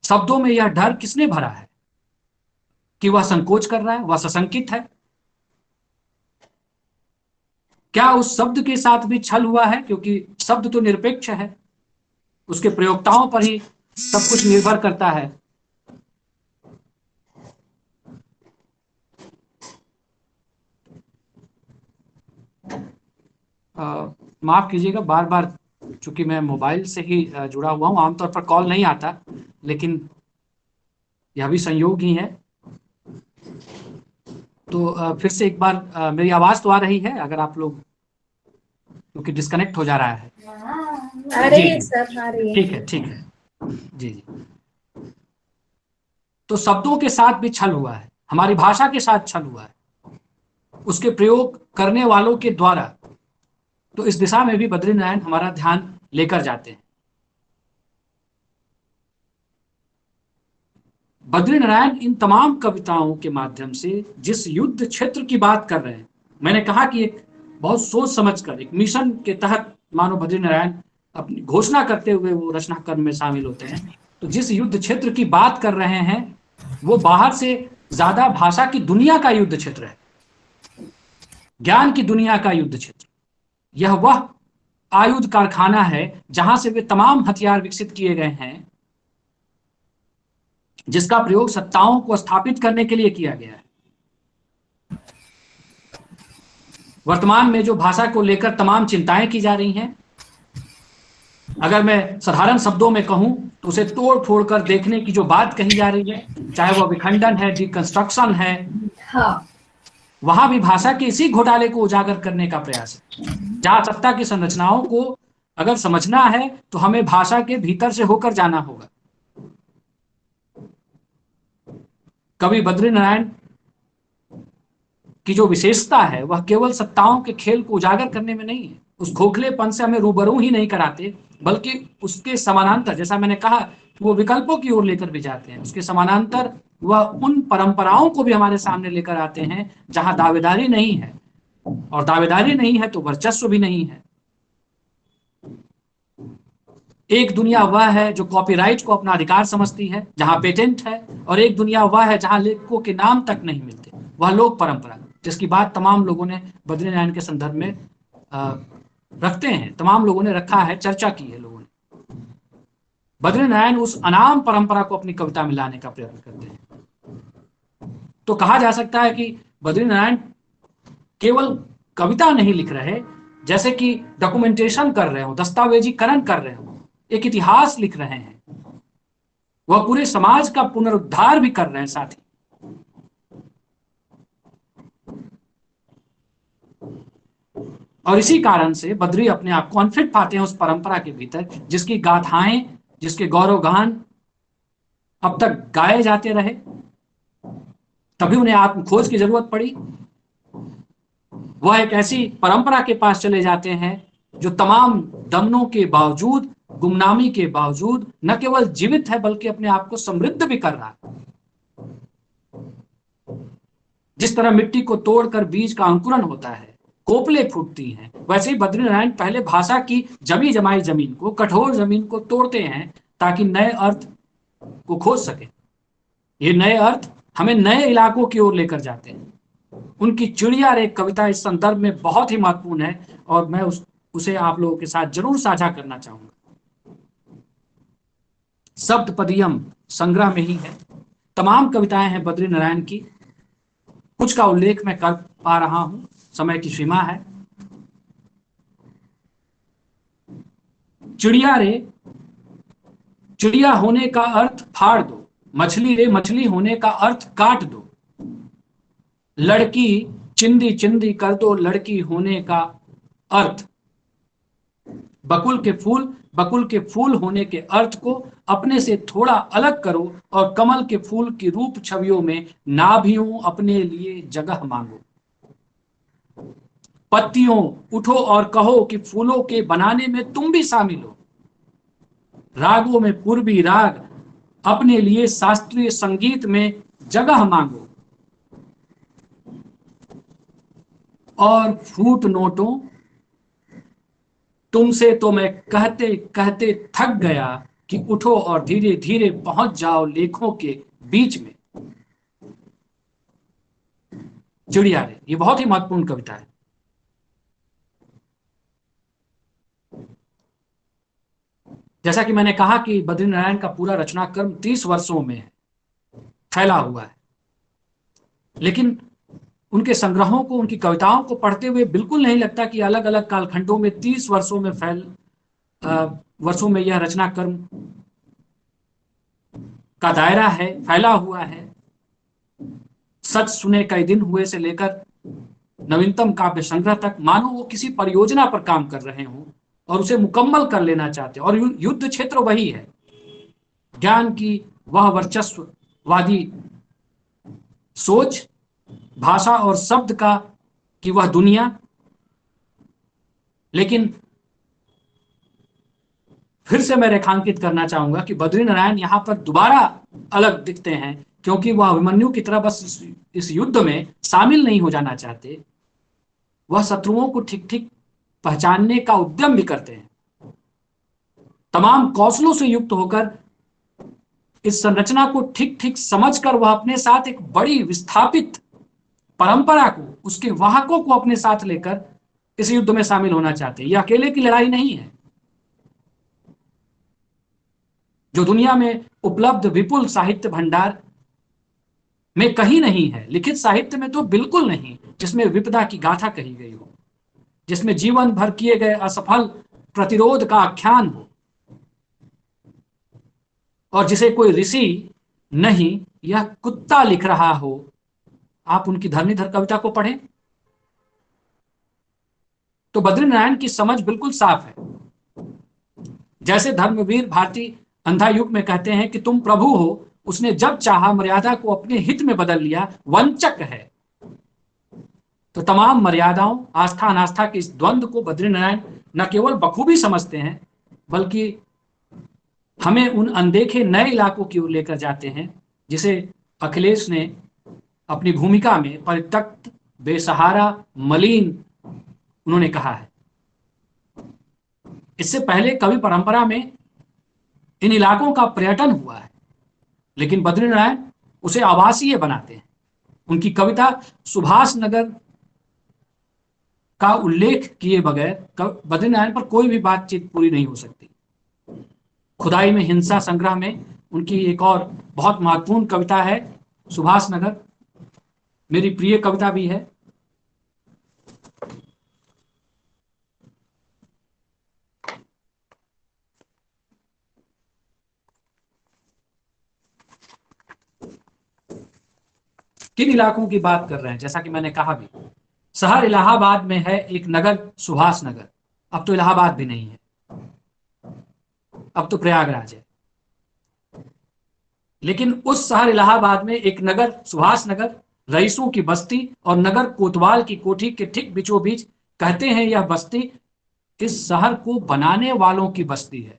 शब्दों में यह डर किसने भरा है कि वह संकोच कर रहा है, वह सशंकित है? क्या उस शब्द के साथ भी छल हुआ है? क्योंकि शब्द तो निरपेक्ष है, उसके प्रयोक्ताओं पर ही सब कुछ निर्भर करता है। माफ कीजिएगा, बार बार चूंकि मैं मोबाइल से ही जुड़ा हुआ हूं, आमतौर पर कॉल नहीं आता, लेकिन यह भी संयोग ही है। तो फिर से एक बार मेरी आवाज तो आ रही है? अगर आप लोग, क्योंकि डिस्कनेक्ट हो जा रहा है। आ रही है सर, आ रही है। ठीक है, ठीक है, जी जी। तो शब्दों के साथ भी छल हुआ है, हमारी भाषा के साथ छल हुआ है, उसके प्रयोग करने वालों के द्वारा। तो इस दिशा में भी बद्रीनारायण हमारा ध्यान लेकर जाते हैं। बद्रीनारायण इन तमाम कविताओं के माध्यम से जिस युद्ध क्षेत्र की बात कर रहे हैं, मैंने कहा कि एक बहुत सोच समझकर, एक मिशन के तहत मानो बद्रीनारायण अपनी घोषणा करते हुए वो रचना कर्म में शामिल होते हैं। तो जिस युद्ध क्षेत्र की बात कर रहे हैं वो बाहर से ज्यादा भाषा की दुनिया का युद्ध क्षेत्र है, ज्ञान की दुनिया का युद्ध क्षेत्र। यह वह आयुध कारखाना है जहां से वे तमाम हथियार विकसित किए गए हैं जिसका प्रयोग सत्ताओं को स्थापित करने के लिए किया गया है। वर्तमान में जो भाषा को लेकर तमाम चिंताएं की जा रही हैं, अगर मैं साधारण शब्दों में कहूं तो उसे तोड़ फोड़ कर देखने की जो बात कही जा रही है, चाहे वह विखंडन है, डिकंस्ट्रक्शन है, हाँ, वहां भी भाषा के इसी घोटाले को उजागर करने का प्रयास है। जहां सत्ता की संरचनाओं को अगर समझना है तो हमें भाषा के भीतर से होकर जाना होगा। कवि बद्रीनारायण की जो विशेषता है वह केवल सत्ताओं के खेल को उजागर करने में नहीं है, उस खोखलेपन से हमें रूबरू ही नहीं कराते, बल्कि उसके समानांतर, जैसा मैंने कहा, वो विकल्पों की ओर लेकर भी जाते हैं। उसके समानांतर वह उन परंपराओं को भी हमारे सामने लेकर आते हैं जहां दावेदारी नहीं है, और दावेदारी नहीं है तो वर्चस्व भी नहीं है। एक दुनिया वह है जो कॉपीराइट को अपना अधिकार समझती है, जहां पेटेंट है, और एक दुनिया वह है जहां लेखकों के नाम तक नहीं मिलते, वह लोक परंपरा, जिसकी बात तमाम लोगों ने बद्रीनारायण के संदर्भ में रखते हैं, तमाम लोगों ने रखा है, चर्चा की है लोगों ने। बद्रीनारायण उस अनाम परंपरा को अपनी कविता में लाने का प्रयत्न करते हैं। तो कहा जा सकता है कि बद्रीनारायण केवल कविता नहीं लिख रहे, जैसे कि डॉक्यूमेंटेशन कर रहे हो, दस्तावेजीकरण कर रहे हो, एक इतिहास लिख रहे हैं, वह पूरे समाज का पुनरुद्धार भी कर रहे हैं साथ ही। और इसी कारण से बद्री अपने आप कॉन्फ्लिक्ट पाते हैं उस परंपरा के भीतर, जिसकी गाथाएं, जिसके गौरवगान अब तक गाए जाते रहे, तभी उन्हें आत्मखोज की जरूरत पड़ी। वह एक ऐसी परंपरा के पास चले जाते हैं जो तमाम दमनों के बावजूद, गुमनामी के बावजूद न केवल जीवित है बल्कि अपने आप को समृद्ध भी कर रहा है। जिस तरह मिट्टी को तोड़कर बीज का अंकुरण होता है, कोपले फूटती हैं, वैसे ही बद्रीनारायण पहले भाषा की जमी जमाई जमीन को, कठोर जमीन को तोड़ते हैं ताकि नए अर्थ को खोज सके। ये नए अर्थ हमें नए इलाकों की ओर लेकर जाते हैं। उनकी चिड़िया रे कविता इस संदर्भ में बहुत ही महत्वपूर्ण है और मैं उसे आप लोगों के साथ जरूर साझा करना चाहूंगा। शब्द पदियम संग्रह में ही है, तमाम कविताएं हैं बद्रीनारायण की, कुछ का उल्लेख मैं कर पा रहा हूं, समय की सीमा है। चिड़िया रे, चिड़िया होने का अर्थ फाड़ दो, मछली रे, मछली होने का अर्थ काट दो, लड़की चिंदी चिंदी कर दो, लड़की होने का अर्थ, बकुल के फूल, बकुल के फूल होने के अर्थ को अपने से थोड़ा अलग करो और कमल के फूल की रूप छवियों में नाभियों अपने लिए जगह मांगो। पत्तियों उठो और कहो कि फूलों के बनाने में तुम भी शामिल हो। रागों में पूर्वी राग, अपने लिए शास्त्रीय संगीत में जगह मांगो। और फूट नोटों, तुमसे तो मैं कहते कहते थक गया कि उठो और धीरे धीरे पहुंच जाओ लेखों के बीच में। चिड़िया रे, ये बहुत ही महत्वपूर्ण कविता है। जैसा कि मैंने कहा कि बद्रीनारायण का पूरा रचना क्रम 30 वर्षों में फैला हुआ है, लेकिन उनके संग्रहों को, उनकी कविताओं को पढ़ते हुए बिल्कुल नहीं लगता कि अलग अलग कालखंडों में 30 वर्षों में वर्षों में यह रचना क्रम का दायरा है, फैला हुआ है। सच सुने कई दिन हुए से लेकर नवीनतम काव्य संग्रह तक, मानो वो किसी परियोजना पर काम कर रहे हों और उसे मुकम्मल कर लेना चाहते हैं। और युद्ध क्षेत्र वही है, ज्ञान की वह वर्चस्ववादी सोच, भाषा और शब्द का की वह दुनिया। लेकिन फिर से मैं रेखांकित करना चाहूंगा कि बद्रीनारायण यहां पर दोबारा अलग दिखते हैं, क्योंकि वह अभिमन्यु की तरह बस इस युद्ध में शामिल नहीं हो जाना चाहते, वह शत्रुओं को ठीक ठीक पहचानने का उद्यम भी करते हैं। तमाम कौशलों से युक्त होकर इस संरचना को ठीक ठीक समझकर वह अपने साथ एक बड़ी विस्थापित परंपरा को, उसके वाहकों को अपने साथ लेकर इस युद्ध में शामिल होना चाहते हैं। यह अकेले की लड़ाई नहीं है। जो दुनिया में उपलब्ध विपुल साहित्य भंडार में कहीं नहीं है, लिखित साहित्य में तो बिल्कुल नहीं, जिसमें विपदा की गाथा कही गई हो, जिसमें जीवन भर किए गए असफल प्रतिरोध का आख्यान हो, और जिसे कोई ऋषि नहीं, यह कुत्ता लिख रहा हो। आप उनकी धरणीधर कविता को पढ़ें तो बद्रीनारायण की समझ बिल्कुल साफ है। जैसे धर्मवीर भारती अंधा युग में कहते हैं कि तुम प्रभु हो, उसने जब चाहा मर्यादा को अपने हित में बदल लिया, वंचक है। तो तमाम मर्यादाओं, आस्था अनास्था के इस द्वंद्व को बद्रीनारायण न केवल बखूबी समझते हैं, बल्कि हमें उन अनदेखे नए इलाकों की ओर लेकर जाते हैं, जिसे अखिलेश ने अपनी भूमिका में परित्यक्त, बेसहारा, मलिन उन्होंने कहा है। इससे पहले कवि परंपरा में इन इलाकों का पर्यटन हुआ है, लेकिन बद्रीनारायण उसे आवासीय बनाते हैं। उनकी कविता सुभाष नगर का उल्लेख किए बगैर बद्रीनारायण पर कोई भी बातचीत पूरी नहीं हो सकती। खुदाई में हिंसा संग्रह में उनकी एक और बहुत महत्वपूर्ण कविता है सुभाष नगर, मेरी प्रिय कविता भी है। किन इलाकों की बात कर रहे हैं? जैसा कि मैंने कहा भी, शहर इलाहाबाद में है एक नगर सुभाष नगर। अब तो इलाहाबाद भी नहीं है, अब तो प्रयागराज है। लेकिन उस शहर इलाहाबाद में एक नगर सुभाष नगर, रईसों की बस्ती और नगर कोतवाल की कोठी के ठीक बीचों बीच, कहते हैं यह बस्ती इस शहर को बनाने वालों की बस्ती है।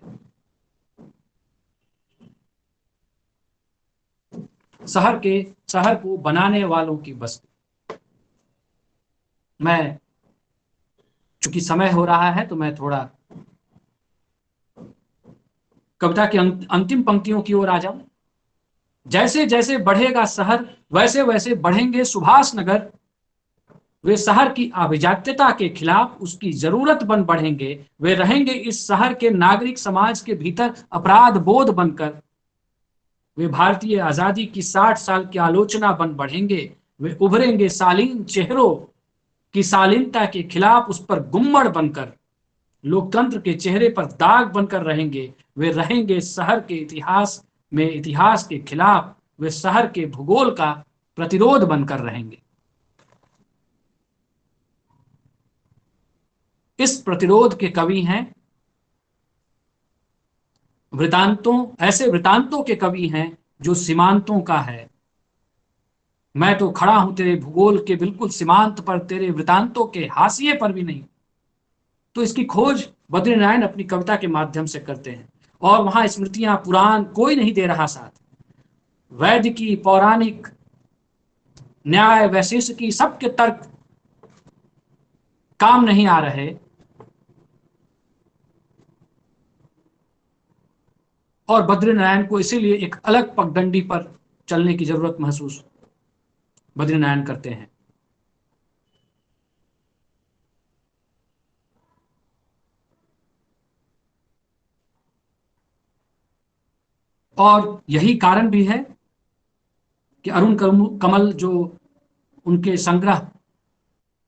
शहर को बनाने वालों की बस्ती। मैं, चूंकि समय हो रहा है तो मैं थोड़ा कविता की अंतिम पंक्तियों की ओर आ जाऊं। जैसे जैसे बढ़ेगा शहर, वैसे वैसे बढ़ेंगे सुभाष नगर। वे शहर की अभिजात्यता के खिलाफ उसकी जरूरत बन बढ़ेंगे। वे रहेंगे इस शहर के नागरिक समाज के भीतर अपराध बोध बनकर। वे भारतीय आजादी की 60 साल की आलोचना बन बढ़ेंगे। वे उभरेंगे शालीन चेहरों की शालीनता के खिलाफ उस पर गुम्मड़ बनकर। लोकतंत्र के चेहरे पर दाग बनकर रहेंगे। वे रहेंगे शहर के इतिहास में इतिहास के खिलाफ। वे शहर के भूगोल का प्रतिरोध बनकर रहेंगे। इस प्रतिरोध के कवि हैं ऐसे वृतांतों के कवि हैं जो सीमांतों का है। मैं तो खड़ा हूं तेरे भूगोल के बिल्कुल सीमांत पर, तेरे वृतांतों के हाशिए पर भी नहीं। तो इसकी खोज बद्रीनारायण अपनी कविता के माध्यम से करते हैं, और वहां स्मृतियां, पुराण कोई नहीं दे रहा साथ। वैद्य की, पौराणिक, न्याय, वैशेषिकी, सबके तर्क काम नहीं आ रहे। और बद्रीनारायण को इसीलिए एक अलग पगडंडी पर चलने की जरूरत महसूस बद्रीनारायण करते हैं। और यही कारण भी है कि अरुण कमल जो उनके संग्रह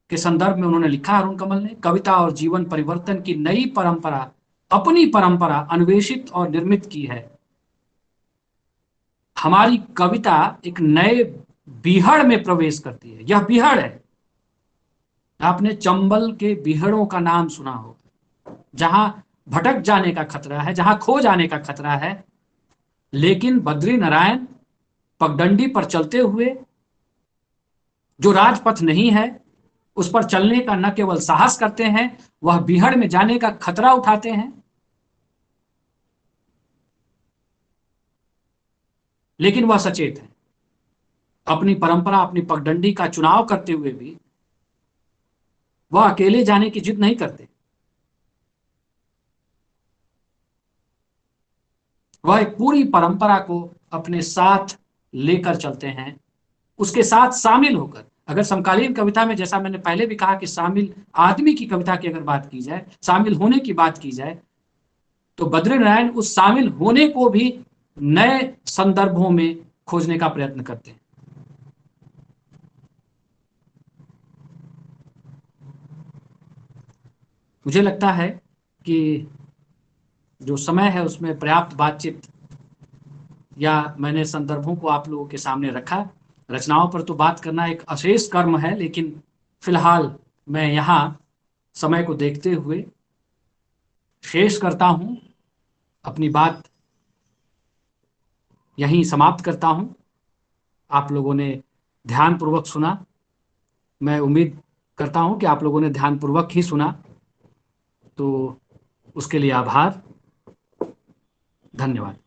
के संदर्भ में उन्होंने लिखा, अरुण कमल ने कविता और जीवन परिवर्तन की नई परंपरा, अपनी परंपरा अन्वेषित और निर्मित की है। हमारी कविता एक नए बीहड़ में प्रवेश करती है। यह बीहड़ है, आपने चंबल के बीहड़ों का नाम सुना हो, जहां भटक जाने का खतरा है, जहां खो जाने का खतरा है। लेकिन बद्रीनारायण पगडंडी पर चलते हुए, जो राजपथ नहीं है उस पर चलने का न केवल साहस करते हैं, वह बीहड़ में जाने का खतरा उठाते हैं। लेकिन वह सचेत है। अपनी परंपरा, अपनी पगडंडी का चुनाव करते हुए भी वह अकेले जाने की जिद नहीं करते। वह एक पूरी परंपरा को अपने साथ लेकर चलते हैं, उसके साथ शामिल होकर। अगर समकालीन कविता में, जैसा मैंने पहले भी कहा कि शामिल आदमी की कविता की अगर बात की जाए, शामिल होने की बात की जाए, तो बद्रीनारायण उस शामिल होने को भी नए संदर्भों में खोजने का प्रयत्न करते हैं। मुझे लगता है कि जो समय है उसमें पर्याप्त बातचीत या मैंने संदर्भों को आप लोगों के सामने रखा। रचनाओं पर तो बात करना एक अशेष कर्म है, लेकिन फिलहाल मैं यहाँ समय को देखते हुए शेष करता हूँ, अपनी बात यहीं समाप्त करता हूँ। आप लोगों ने ध्यानपूर्वक सुना, मैं उम्मीद करता हूँ कि आप लोगों ने ध्यानपूर्वक ही सुना, तो उसके लिए आभार, धन्यवाद।